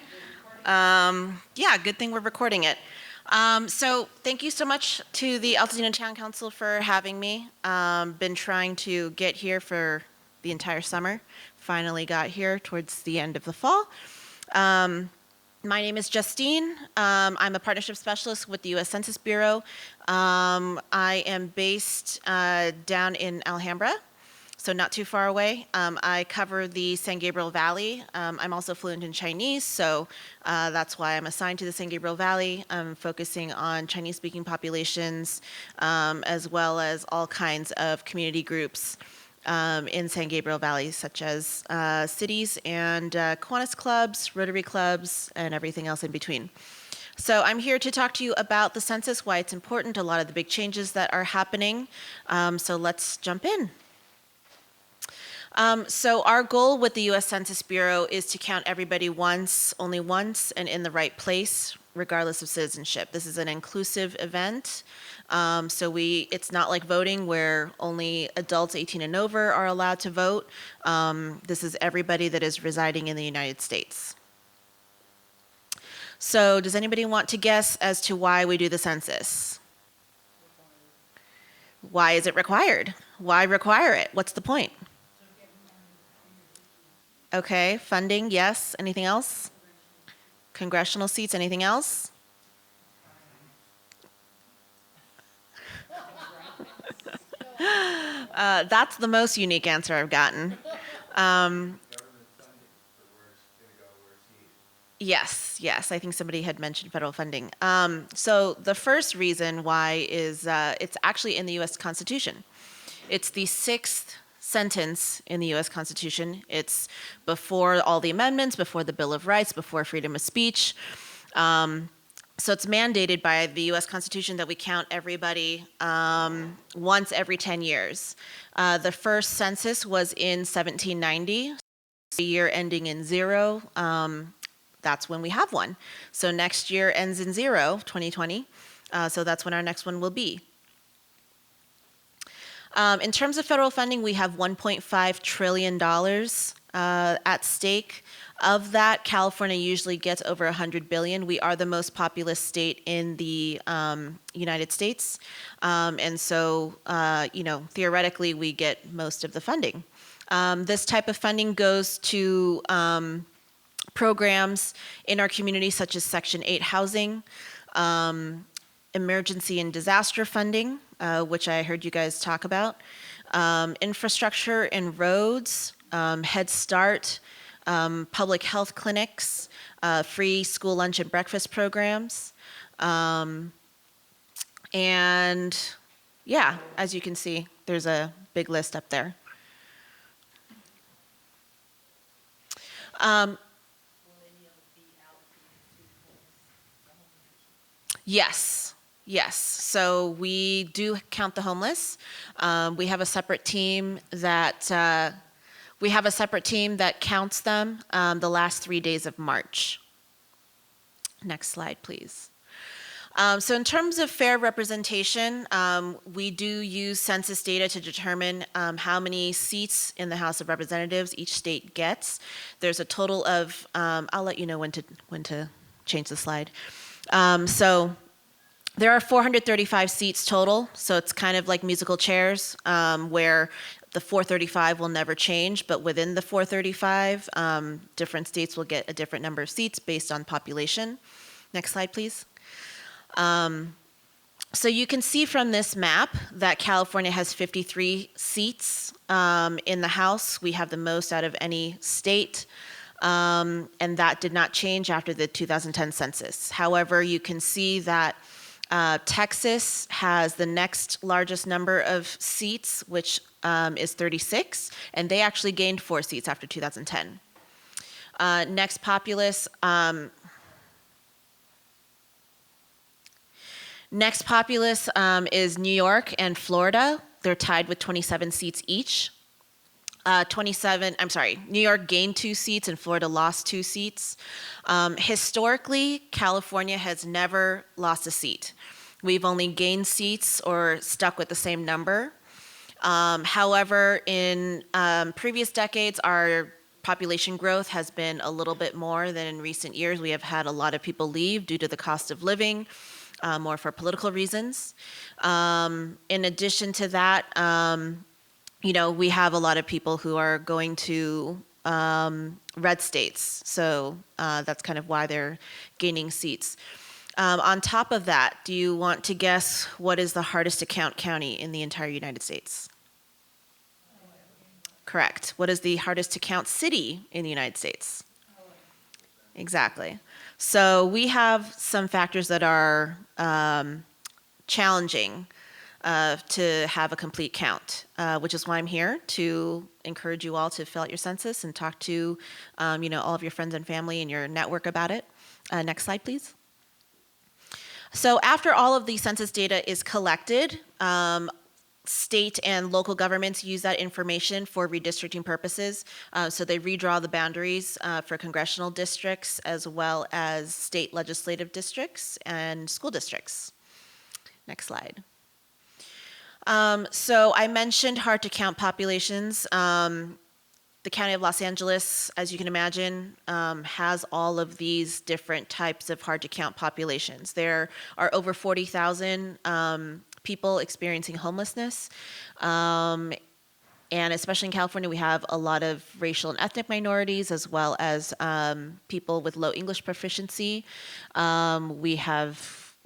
Yeah, good thing we're recording it. So thank you so much to the Altadena Town Council for having me. Been trying to get here for the entire summer. Finally got here towards the end of the fall. My name is Justine. I'm a partnership specialist with the U.S. Census Bureau. I am based down in Alhambra, so not too far away. I cover the San Gabriel Valley. I'm also fluent in Chinese, so that's why I'm assigned to the San Gabriel Valley. I'm focusing on Chinese-speaking populations, as well as all kinds of community groups in San Gabriel Valley, such as cities and Kiwanis clubs, Rotary clubs, and everything else in between. So I'm here to talk to you about the census, why it's important, a lot of the big changes that are happening. So let's jump in. So our goal with the U.S. Census Bureau is to count everybody once, only once, and in the right place, regardless of citizenship. This is an inclusive event. It's not like voting where only adults 18 and over are allowed to vote. This is everybody that is residing in the United States. So does anybody want to guess as to why we do the census? Why is it required? Why require it? What's the point? Okay, funding, yes. Anything else? Congressional seats, anything else? That's the most unique answer I've gotten. Yes, I think somebody had mentioned federal funding. So the first reason why is it's actually in the U.S. Constitution. It's the 6th sentence in the U.S. Constitution. It's before all the amendments, before the Bill of Rights, before freedom of speech. So it's mandated by the U.S. Constitution that we count everybody once every 10 years. The first census was in 1790, the year ending in 0. That's when we have one. So next year ends in 0, 2020. So that's when our next one will be. In terms of federal funding, we have $1.5 trillion at stake. Of that, California usually gets over $100 billion. We are the most populous state in the United States. And so, theoretically, we get most of the funding. This type of funding goes to programs in our community such as Section 8 housing, emergency and disaster funding, which I heard you guys talk about, infrastructure and roads, Head Start, public health clinics, free school lunch and breakfast programs, and yeah, as you can see, there's a big list up there. Yes. So we do count the homeless. We have a separate team that counts them the last 3 days of March. Next slide, please. So in terms of fair representation, we do use census data to determine how many seats in the House of Representatives each state gets. There's a total of, I'll let you know when to change the slide. So there are 435 seats total, so it's kind of like musical chairs, where the 435 will never change, but within the 435, different states will get a different number of seats based on population. Next slide, please. So you can see from this map that California has 53 seats in the House. We have the most out of any state. And that did not change after the 2010 census. However, you can see that Texas has the next largest number of seats, which is 36, and they actually gained 4 seats after 2010. Next populous is New York and Florida. They're tied with 27 seats each. New York gained 2 seats and Florida lost 2 seats. Historically, California has never lost a seat. We've only gained seats or stuck with the same number. However, in previous decades, our population growth has been a little bit more than in recent years. We have had a lot of people leave due to the cost of living, more for political reasons. In addition to that, we have a lot of people who are going to red states, so that's kind of why they're gaining seats. On top of that, do you want to guess what is the hardest to count county in the entire United States? Correct. What is the hardest to count city in the United States? Exactly. So we have some factors that are challenging to have a complete count, which is why I'm here, to encourage you all to fill out your census and talk to all of your friends and family and your network about it. Next slide, please. So after all of the census data is collected, state and local governments use that information for redistricting purposes. So they redraw the boundaries for congressional districts as well as state legislative districts and school districts. Next slide. So I mentioned hard to count populations. The County of Los Angeles, as you can imagine, has all of these different types of hard to count populations. There are over 40,000 people experiencing homelessness. And especially in California, we have a lot of racial and ethnic minorities as well as people with low English proficiency. We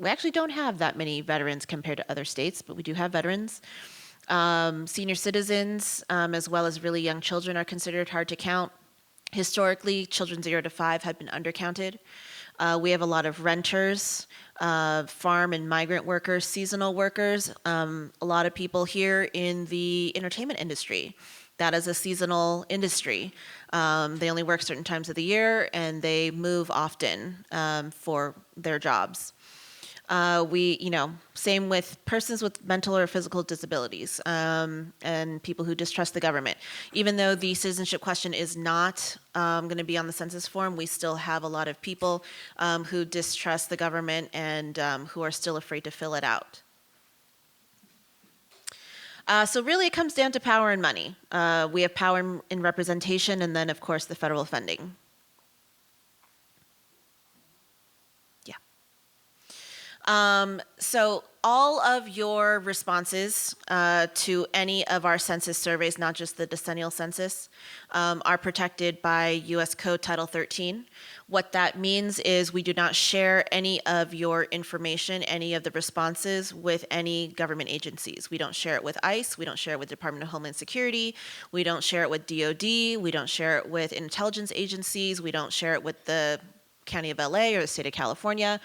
actually don't have that many veterans compared to other states, but we do have veterans. Senior citizens, as well as really young children, are considered hard to count. Historically, children 0 to 5 have been undercounted. We have a lot of renters, farm and migrant workers, seasonal workers, a lot of people here in the entertainment industry. That is a seasonal industry. They only work certain times of the year and they move often for their jobs. Same with persons with mental or physical disabilities and people who distrust the government. Even though the citizenship question is not going to be on the census form, we still have a lot of people who distrust the government and who are still afraid to fill it out. So really it comes down to power and money. We have power in representation and then of course the federal funding. So all of your responses to any of our census surveys, not just the decennial census, are protected by U.S. Code Title 13. What that means is we do not share any of your information, any of the responses with any government agencies. We don't share it with ICE, we don't share it with Department of Homeland Security, we don't share it with DOD, we don't share it with intelligence agencies, we don't share it with the County of LA or the State of California.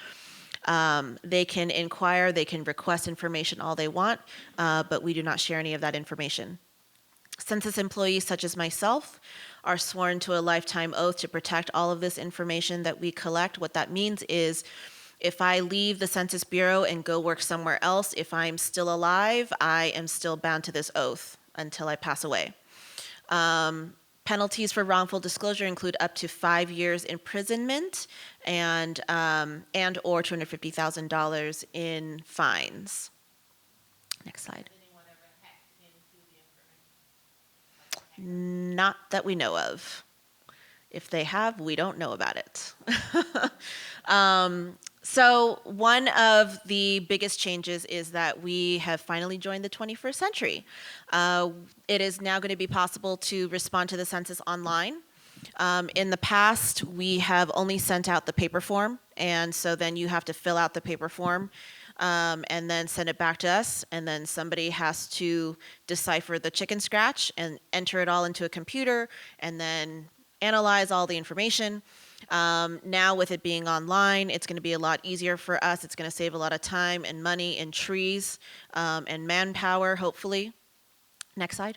They can inquire, they can request information all they want, but we do not share any of that information. Census employees such as myself are sworn to a lifetime oath to protect all of this information that we collect. What that means is if I leave the Census Bureau and go work somewhere else, if I'm still alive, I am still bound to this oath until I pass away. Penalties for wrongful disclosure include up to 5 years imprisonment and or $250,000 in fines. Next slide. Not that we know of. If they have, we don't know about it. So one of the biggest changes is that we have finally joined the 21st century. It is now going to be possible to respond to the census online. In the past, we have only sent out the paper form, and so then you have to fill out the paper form and then send it back to us, and then somebody has to decipher the chicken scratch and enter it all into a computer, and then analyze all the information. Now with it being online, it's going to be a lot easier for us. It's going to save a lot of time and money and trees and manpower, hopefully. Next slide.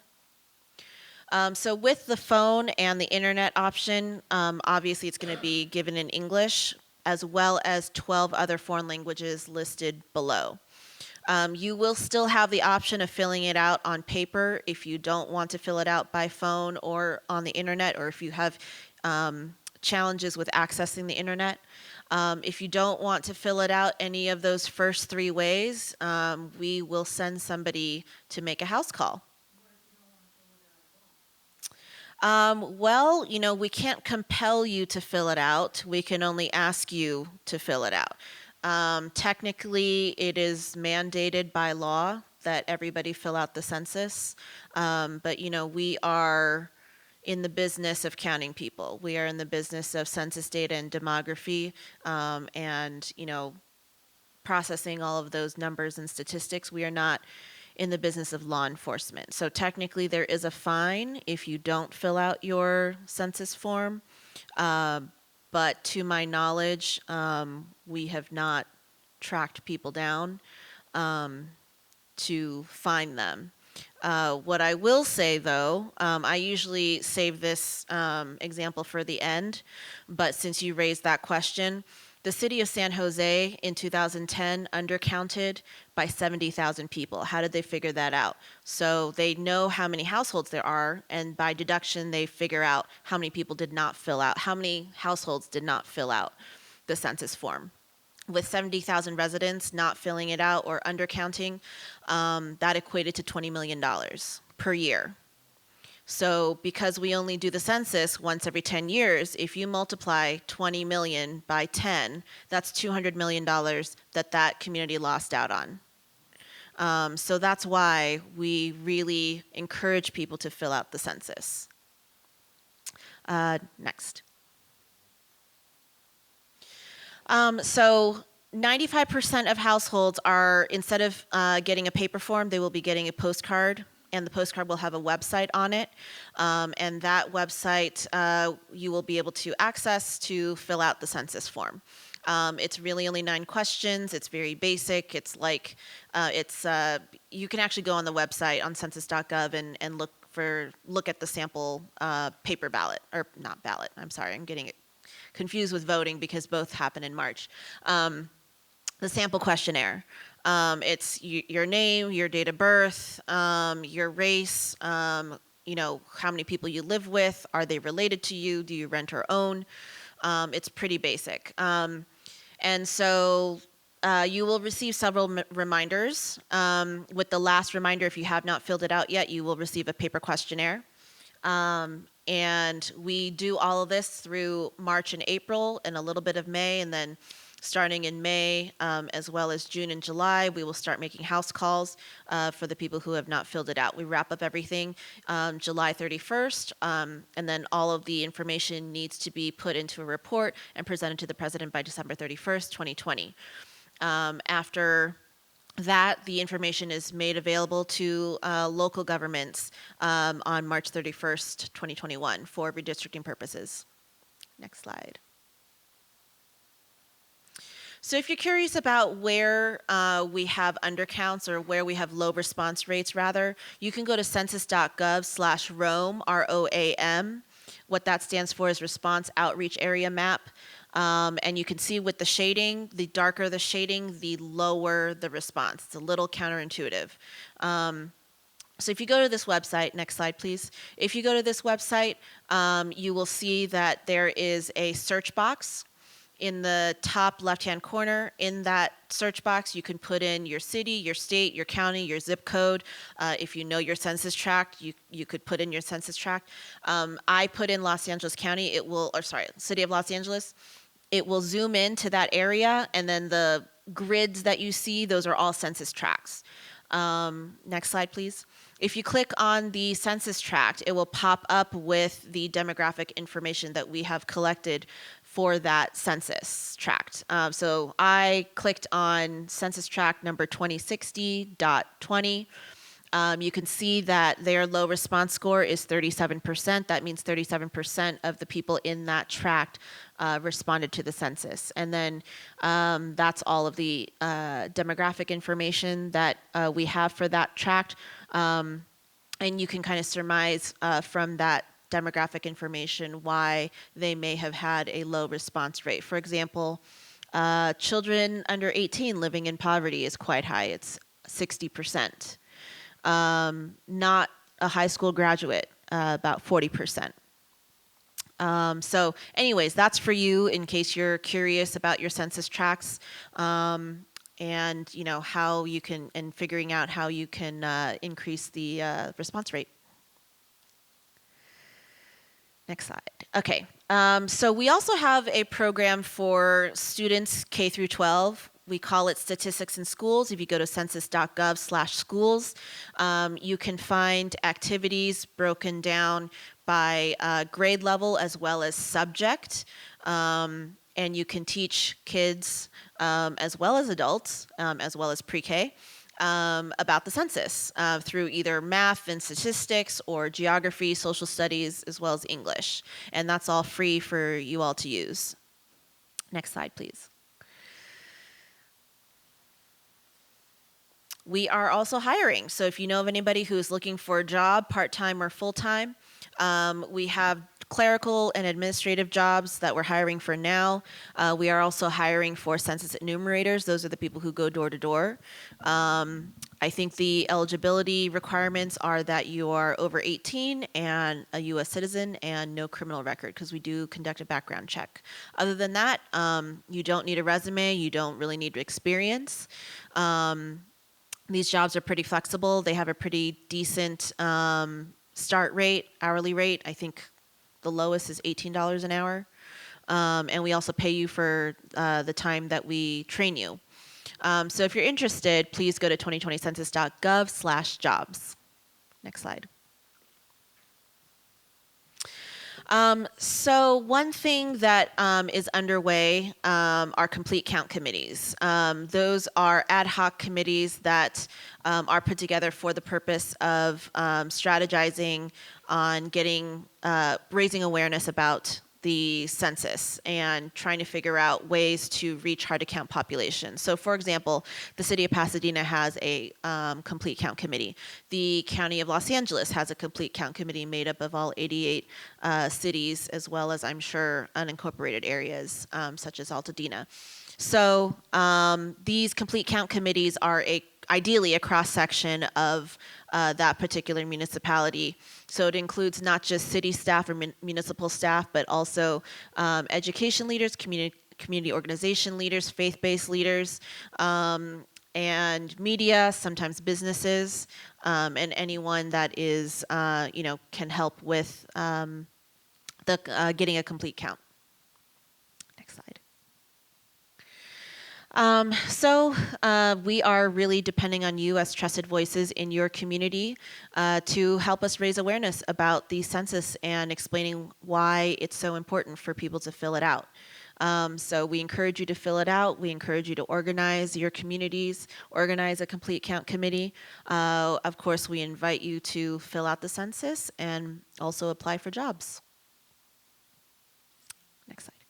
So with the phone and the internet option, obviously it's going to be given in English, as well as 12 other foreign languages listed below. You will still have the option of filling it out on paper if you don't want to fill it out by phone or on the internet, or if you have challenges with accessing the internet. If you don't want to fill it out any of those first 3 ways, we will send somebody to make a house call. Well, we can't compel you to fill it out. We can only ask you to fill it out. Technically, it is mandated by law that everybody fill out the census. But, we are in the business of counting people. We are in the business of census data and demography and, processing all of those numbers and statistics. We are not in the business of law enforcement. So technically there is a fine if you don't fill out your census form. But to my knowledge, we have not tracked people down to find them. What I will say, though, I usually save this example for the end, but since you raised that question, The city of San Jose in 2010 undercounted by 70,000 people. How did they figure that out? So they know how many households there are, and by deduction, they figure out how many people did not fill out, how many households did not fill out the census form. With 70,000 residents not filling it out or undercounting, that equated to $20 million per year. So because we only do the census once every 10 years, if you multiply 20 million by 10, that's $200 million that community lost out on. So that's why we really encourage people to fill out the census. Next. So 95% of households are, instead of getting a paper form, they will be getting a postcard, and the postcard will have a website on it. And that website you will be able to access to fill out the census form. It's really only 9 questions. It's very basic. It's like, you can actually go on the website on census.gov and look at the sample paper ballot, or not ballot, I'm sorry, I'm getting it confused with voting because both happen in March. The sample questionnaire. It's your name, your date of birth, your race, you know, how many people you live with, are they related to you, do you rent or own? It's pretty basic. And so you will receive several reminders. With the last reminder, if you have not filled it out yet, you will receive a paper questionnaire. And we do all of this through March and April and a little bit of May, and then starting in May, as well as June and July, we will start making house calls for the people who have not filled it out. We wrap up everything July 31st, and then all of the information needs to be put into a report and presented to the president by December 31st, 2020. After that, the information is made available to local governments on March 31st, 2021 for redistricting purposes. Next slide. So if you're curious about where we have undercounts or where we have low response rates rather, you can go to census.gov/ROAM, R-O-A-M. What that stands for is Response Outreach Area Map. And you can see with the shading, the darker the shading, the lower the response. It's a little counterintuitive. So if you go to this website, next slide please. If you go to this website, you will see that there is a search box in the top left-hand corner. In that search box, you can put in your city, your state, your county, your zip code. If you know your census tract, you could put in your census tract. I put in Los Angeles County, City of Los Angeles. It will zoom in to that area, and then the grids that you see, those are all census tracts. Next slide, please. If you click on the census tract, it will pop up with the demographic information that we have collected for that census tract. So I clicked on census tract number 2060.20. You can see that their low response score is 37%. That means 37% of the people in that tract responded to the census. And then that's all of the demographic information that we have for that tract. And you can kind of surmise from that demographic information why they may have had a low response rate. For example, children under 18 living in poverty is quite high. It's 60%. Not a high school graduate, about 40%. So anyways, that's for you in case you're curious about your census tracts, and you know how you can, and figuring out how you can increase the response rate. Next slide. Okay, so we also have a program for students K through 12. We call it Statistics in Schools. If you go to census.gov/schools, you can find activities broken down by grade level as well as subject. And you can teach kids as well as adults, as well as pre-K, about the census through either math and statistics or geography, social studies, as well as English. And that's all free for you all to use. Next slide, please. We are also hiring. So if you know of anybody who's looking for a job, part-time or full-time, we have clerical and administrative jobs that we're hiring for now. We are also hiring for census enumerators. Those are the people who go door to door. I think the eligibility requirements are that you are over 18 and a U.S. citizen and no criminal record, because we do conduct a background check. Other than that, you don't need a resume. You don't really need experience. These jobs are pretty flexible. They have a pretty decent start rate, hourly rate. I think the lowest is $18 an hour. And we also pay you for the time that we train you. So if you're interested, please go to 2020census.gov/jobs. Next slide. So one thing that is underway are complete count committees. Those are ad hoc committees that are put together for the purpose of strategizing on raising awareness about the census and trying to figure out ways to reach hard to count populations. So for example, the city of Pasadena has a complete count committee. The county of Los Angeles has a complete count committee made up of all 88 cities, as well as, I'm sure, unincorporated areas such as Altadena. So these complete count committees are ideally a cross-section of that particular municipality. So it includes not just city staff or municipal staff, but also education leaders, community organization leaders, faith-based leaders, and media, sometimes businesses, and anyone that is, can help with getting a complete count. Next slide. We are really depending on you as trusted voices in your community to help us raise awareness about the census and explaining why it's so important for people to fill it out. So we encourage you to fill it out. We encourage you to organize your communities, organize a complete count committee. Of course, we invite you to fill out the census and also apply for jobs. Next slide.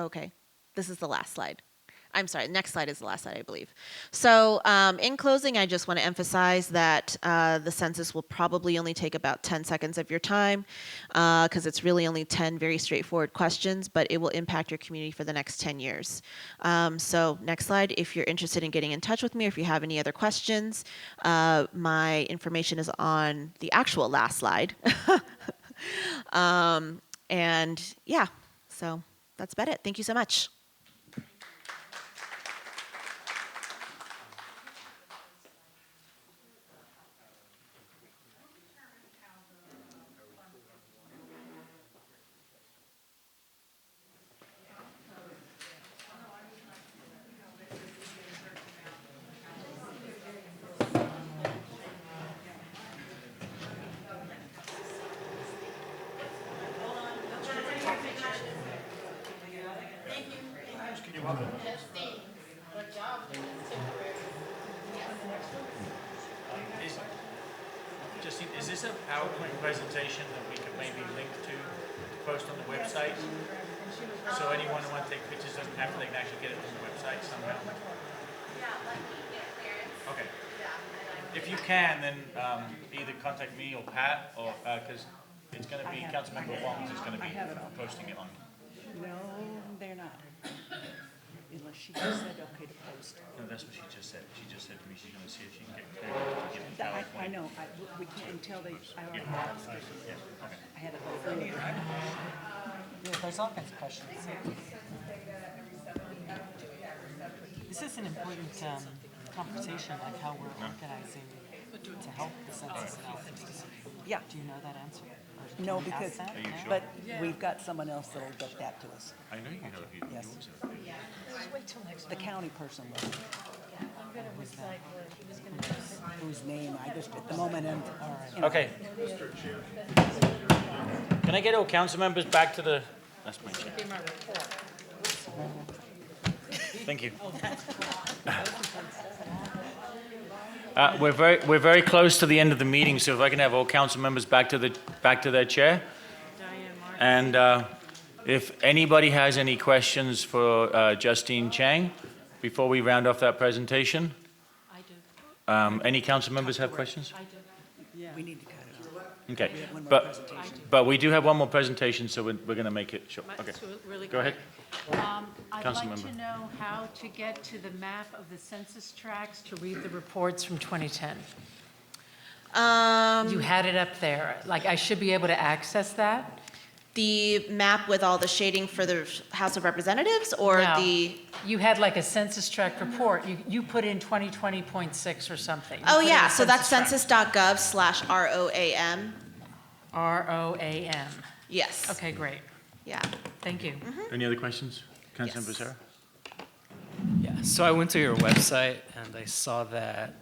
Okay. This is the last slide. I'm sorry, the next slide is the last slide, I believe. So in closing, I just want to emphasize that the census will probably only take about 10 seconds of your time because it's really only 10 very straightforward questions, but it will impact your community for the next 10 years. So next slide, if you're interested in getting in touch with me, or if you have any other questions, my information is on the actual last slide. And yeah, so that's about it. Thank you so much. Is this a PowerPoint presentation that we could maybe link to post on the website? So anyone who wants to take pictures doesn't have to, they can actually get it from the website somehow? Okay. If you can, then either contact me or Pat, or because it's going to be Councilmember Wong is going to be posting it on. No, they're not. Unless she just said okay to post. No, that's what she just said. She just said to me she's going to see if she can get clear to get the PowerPoint. I know. We can't until they. I already Yeah, asked. okay. I had to go earlier. There's all kinds of questions. This is an important conversation, like how we're organizing to help the census analysis. Yeah. Do you know that answer? Or No, can we ask because, that? Are you sure? but we've got someone else that'll get that to us. I know you know who Yes. yours are. The county person will. Who's that? Whose name I just, at the moment, and. Okay. Can I get all council members back to the, that's my chair. Thank you. We're very close to the end of the meeting, so if I can have all council members back to their chair. And if anybody has any questions for Justine Chang before we round off that presentation. I do. Any council members have questions? I do. We need to cut it off. Okay, We have one more but, presentation. but we do have one more presentation, so we're going to make it short. Okay, Really go ahead. I'd Council like member. to know how to get to the map of the census tracts to read the reports from 2010. You had it up there. Like, I should be able to access that? The map with all the shading for the House of Representatives, or No. the? You had like a census tract report. You put in 2020.6 or something. You Oh put in yeah, a so that's census tract. census.gov/ROAM. ROAM. Yes. Okay, great. Yeah. Thank you. Any other questions? Councilmember Sarah? Yeah, so I went to your website and I saw that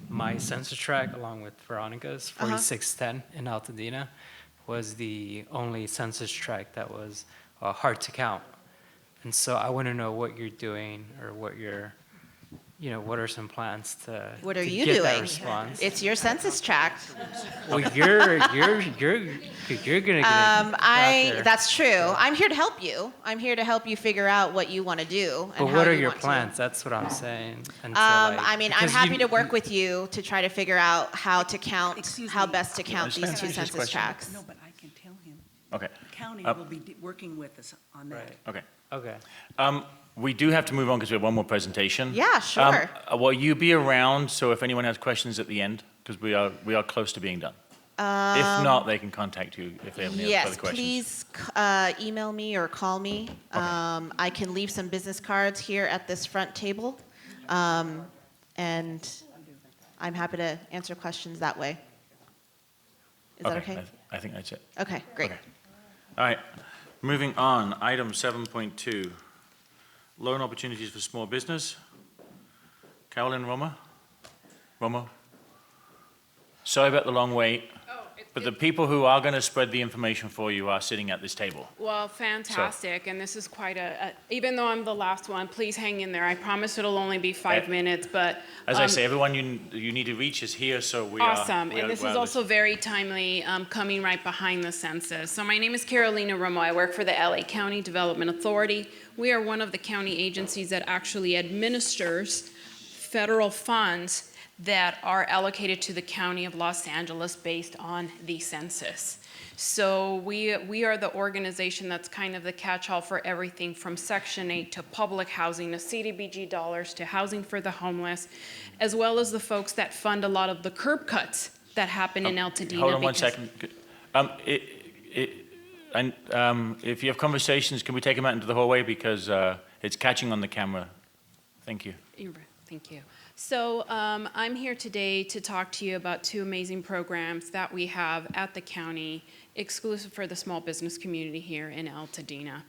my census tract, along with Veronica's, 4610 in Altadena, was the only census tract that was hard to count. And so I want to know what you're doing, or what you're, what are some plans to What are to you get doing? that response? It's your census tract. Well, you're gonna get it out there. That's true. I'm here to help you. I'm here to help you figure out what you want to do and But how what are you your want to. plans? That's what I'm saying. And so, I mean, I'm because happy to work with you to try to figure out how to count, how best to count Just these let two him finish his census question. tracts. No, but I can tell him. Okay. The county will be working with us on that. Okay. Okay. We do have to move on because we have one more presentation. Yeah, sure. Will you be around, so if anyone has questions at the end, because we are close to being done? If not, they can contact you if they have any further questions. Yes, please email me or call me. I can leave some business cards here at this front table, and I'm happy to answer questions that way. Is that okay? I think that's it. Okay, great. Okay. All right, moving on, item 7.2, loan opportunities for small business. Carolyn Romo? Sorry about the long wait, but the people who are going to spread the information for you are sitting at this table. Well, fantastic, and this is quite even though I'm the last one, please hang in there. I promise it'll only be 5 minutes, but. As I say, everyone you need to reach is here, so we Awesome, are. and this is also very timely, coming right behind the census. So my name is Carolina Romo. I work for the LA County Development Authority. We are one of the county agencies that actually administers federal funds that are allocated to the County of Los Angeles based on the census. So we are the organization that's kind of the catch-all for everything from Section 8 to public housing to CDBG dollars to housing for the homeless, as well as the folks that fund a lot of the curb cuts that happen in Altadena. Hold on one second. If you have conversations, can we take them out into the hallway, because it's catching on the camera. Thank you. Thank you. So I'm here today to talk to you about two amazing programs that we have at the county, exclusive for the small business community here in Altadena.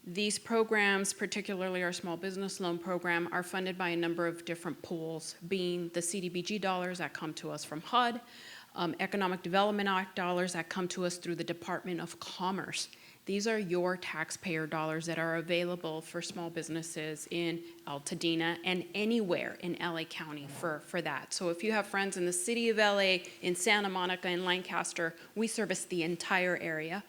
These programs, particularly our small business loan program, are funded by a number of different pools, being the CDBG dollars that come to us from HUD, Economic Development Act dollars that come to us through the Department of Commerce. These are your taxpayer dollars that are available for small businesses in Altadena and anywhere in LA County for that. So if you have friends in the city of LA, in Santa Monica, in Lancaster, we service the entire area.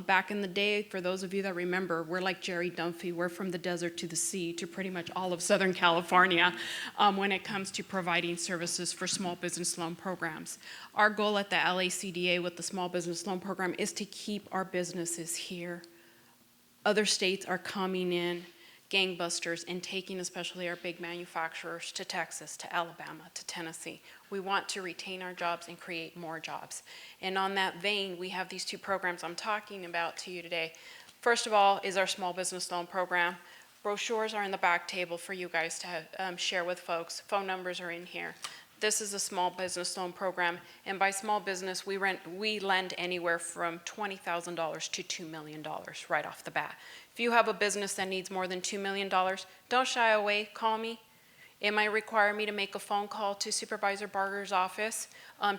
Back in the day, for those of you that remember, we're like Jerry Dunphy. We're from the desert to the sea to pretty much all of Southern California when it comes to providing services for small business loan programs. Our goal at the LACDA with the small business loan program is to keep our businesses here. Other states are coming in gangbusters and taking especially our big manufacturers to Texas, to Alabama, to Tennessee. We want to retain our jobs and create more jobs. And on that vein, we have these two programs I'm talking about to you today. First of all is our small business loan program. Brochures are in the back table for you guys to share with folks. Phone numbers are in here. This is a small business loan program, and by small business, we lend anywhere from $20,000 to $2 million right off the bat. If you have a business that needs more than $2 million, don't shy away, call me. It might require me to make a phone call to Supervisor Barger's office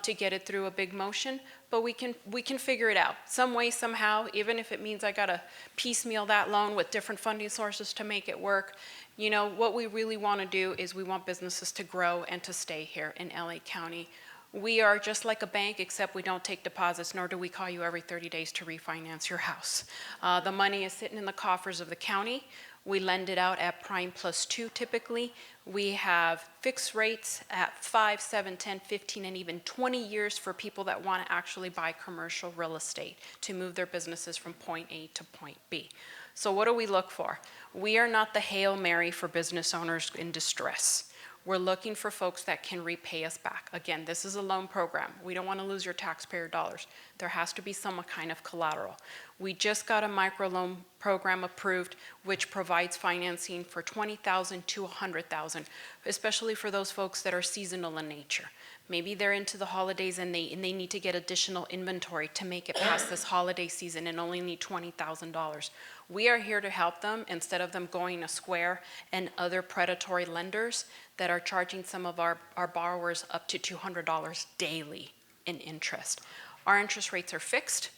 to get it through a big motion, but we can figure it out some way, somehow, even if it means I gotta piecemeal that loan with different funding sources to make it work. You know, what we really want to do is we want businesses to grow and to stay here in LA County. We are just like a bank, except we don't take deposits, nor do we call you every 30 days to refinance your house. The money is sitting in the coffers of the county. We lend it out at prime +2 typically. We have fixed rates at 5, 7, 10, 15, and even 20 years for people that want to actually buy commercial real estate to move their businesses from point A to point B. So what do we look for? We are not the Hail Mary for business owners in distress. We're looking for folks that can repay us back. Again, this is a loan program. We don't want to lose your taxpayer dollars. There has to be some kind of collateral. We just got a microloan program approved, which provides financing for $20,000 to $100,000, especially for those folks that are seasonal in nature. Maybe they're into the holidays and they need to get additional inventory to make it past this holiday season and only need $20,000. We are here to help them instead of them going to Square and other predatory lenders that are charging some of our borrowers up to $200 daily in interest. Our interest rates are fixed.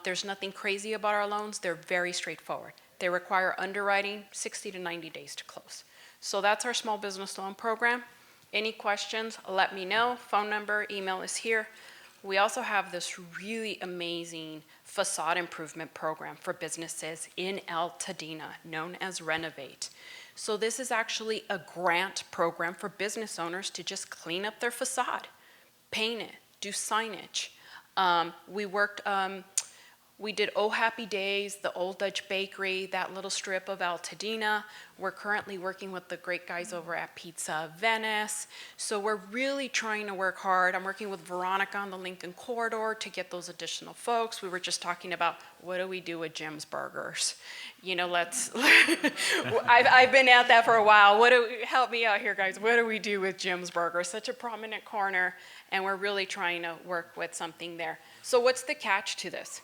There's nothing crazy about our loans. They're very straightforward. They require underwriting 60 to 90 days to close. So that's our small business loan program. Any questions, let me know. Phone number, email is here. We also have this really amazing facade improvement program for businesses in Altadena, known as Renovate. So this is actually a grant program for business owners to just clean up their facade, paint it, do signage. We did Oh Happy Days, the Old Dutch Bakery, that little strip of Altadena. We're currently working with the great guys over at Pizza Venice. So we're really trying to work hard. I'm working with Veronica on the Lincoln Corridor to get those additional folks. We were just talking about what do we do with Jim's Burgers? You know, I've been at that for a while. Help me out here, guys. What do we do with Jim's Burgers? Such a prominent corner, and we're really trying to work with something there. So what's the catch to this?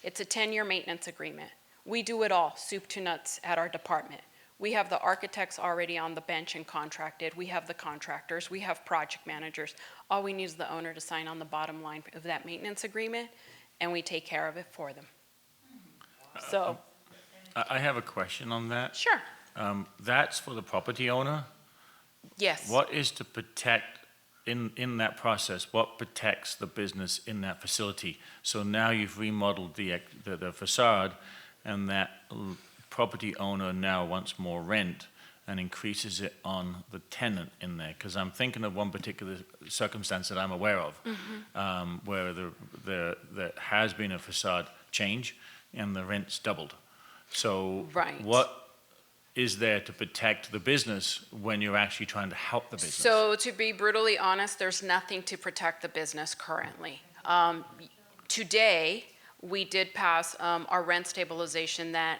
It's a 10-year maintenance agreement. We do it all, soup to nuts, at our department. We have the architects already on the bench and contracted. We have the contractors. We have project managers. All we need is the owner to sign on the bottom line of that maintenance agreement, and we take care of it for them. So, I have a question on that. Sure. That's for the property owner? Yes. What is to protect in that process, what protects the business in that facility? So now you've remodeled the facade, and that property owner now wants more rent and increases it on the tenant in there. Because I'm thinking of one particular circumstance that I'm aware of, where there has been a facade change and the rent's doubled. So what is there to protect the business when you're actually trying to help the business? So to be brutally honest, there's nothing to protect the business currently. Today, we did pass our rent stabilization that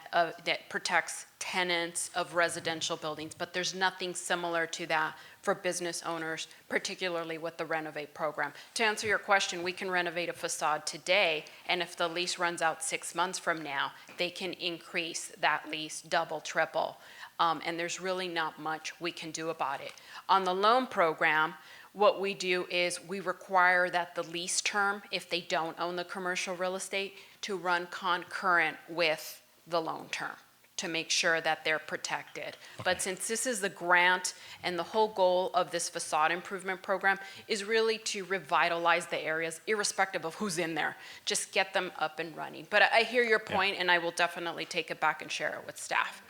protects tenants of residential buildings, but there's nothing similar to that for business owners, particularly with the Renovate program. To answer your question, we can renovate a facade today, and if the lease runs out 6 months from now, they can increase that lease double, triple, and there's really not much we can do about it. On the loan program, what we do is we require that the lease term, if they don't own the commercial real estate, to run concurrent with the loan term to make sure that they're protected. But since this is the grant and the whole goal of this facade improvement program is really to revitalize the areas irrespective of who's in there, just get them up and running. But I hear your point, and I will definitely take it back and share it with staff.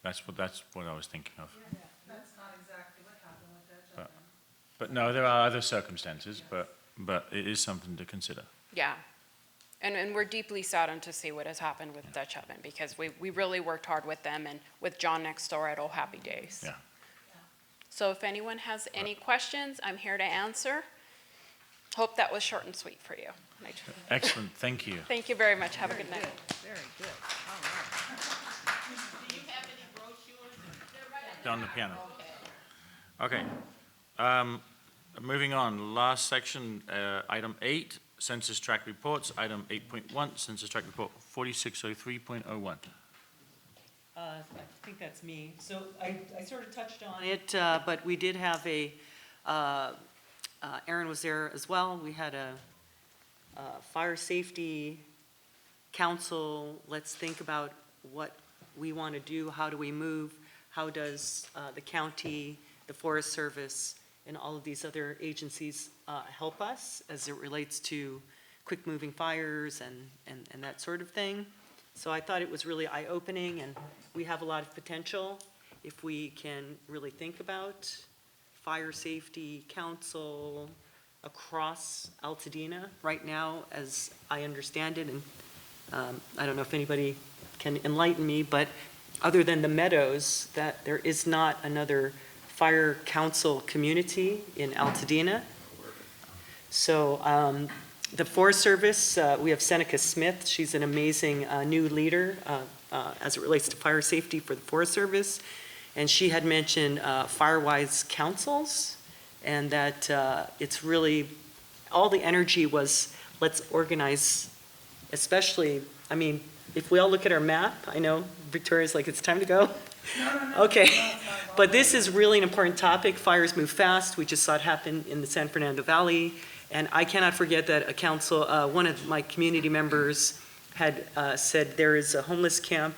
That's what I was thinking of. That's not exactly what happened with that. But no, there are other circumstances, but it is something to consider. Yeah. And we're deeply saddened to see what has happened with Dutch Oven, because we really worked hard with them and with John next door at Oh Happy Days. Yeah. So if anyone has any questions, I'm here to answer. Hope that was short and sweet for you. Excellent, thank you. Thank you very much. Have a good night. Very good. All right. Do you have any brochures? Down the piano. Okay. Moving on, last section, item 8, Census Tract Reports, item 8.1, Census Tract Report 4603.01. I think that's me. So I sort of touched on it, but we did have Aaron was there as well. We had a fire safety council. Let's think about what we want to do. How do we move? How does the county, the Forest Service, and all of these other agencies help us as it relates to quick-moving fires and that sort of thing. So I thought it was really eye-opening, and we have a lot of potential if we can really think about fire safety council across Altadena right now, as I understand it, and I don't know if anybody can enlighten me, but other than the Meadows, that there is not another fire council community in Altadena. So the Forest Service, we have Seneca Smith. She's an amazing new leader as it relates to fire safety for the Forest Service. And she had mentioned Firewise councils, and that it's really, all the energy was, let's organize, especially, I mean, if we all look at our map, I know Victoria's like, it's time to go. Okay, but this is really an important topic. Fires move fast. We just saw it happen in the San Fernando Valley. And I cannot forget that a council, one of my community members had said there is a homeless camp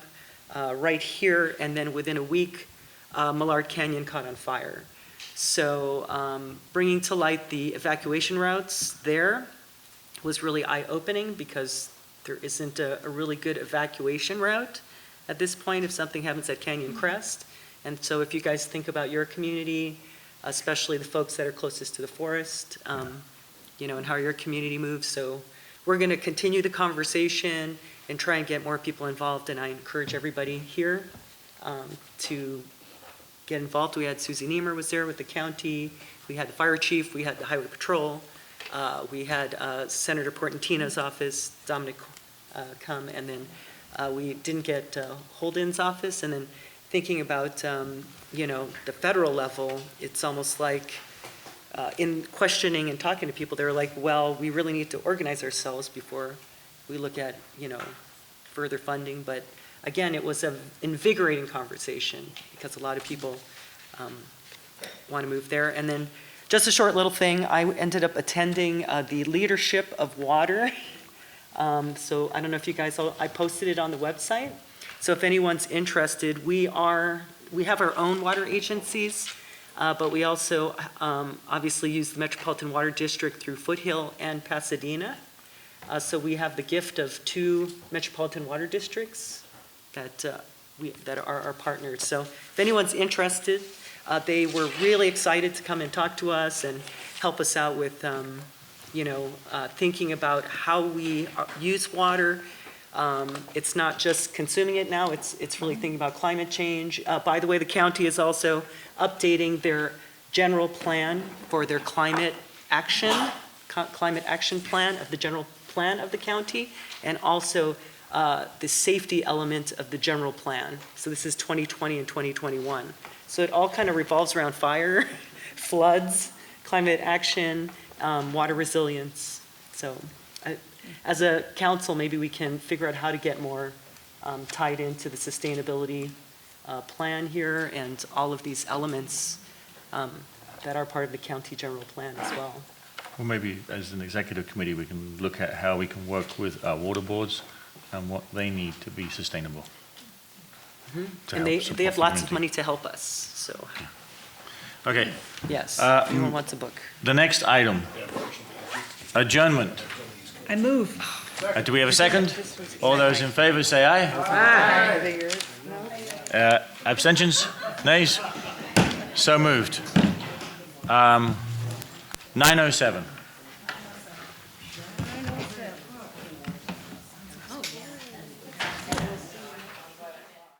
right here, and then within a week, Millard Canyon caught on fire. So bringing to light the evacuation routes there was really eye-opening, because there isn't a really good evacuation route at this point if something happens at Canyon Crest. And so if you guys think about your community, especially the folks that are closest to the forest, you know, and how your community moves. So we're going to continue the conversation and try and get more people involved. And I encourage everybody here to get involved. We had Susie Niemer was there with the county. We had the fire chief. We had the highway patrol. We had Senator Portantino's office, Dominic come. And then we didn't get Holden's office. And then thinking about, you know, the federal level, it's almost like in questioning and talking to people, they're like, well, we really need to organize ourselves before we look at, you know, further funding. But again, it was an invigorating conversation because a lot of people want to move there. And then just a short little thing, I ended up attending the Leadership of Water. So I don't know if you guys, I posted it on the website. So if anyone's interested, we have our own water agencies. But we also obviously use the Metropolitan Water District through Foothill and Pasadena. So we have the gift of 2 Metropolitan Water Districts that are our partners. So if anyone's interested, they were really excited to come and talk to us and help us out with, you know, thinking about how we use water. It's not just consuming it now, it's really thinking about climate change. By the way, the county is also updating their general plan for their climate action plan of the general plan of the county, and also the safety element of the general plan. So this is 2020 and 2021. So it all kind of revolves around fire, floods, climate action, water resilience. So as a council, maybe we can figure out how to get more tied into the sustainability plan here and all of these elements that are part of the county general plan as well. Well, maybe as an executive committee, we can look at how we can work with our water boards and what they need to be sustainable. And they have lots of money to help us, so. Okay. Yes, everyone wants a book. The next item, adjournment. I move. Do we have a second? All those in favor say aye. Aye. Abstentions? Nays? So moved. 9:07.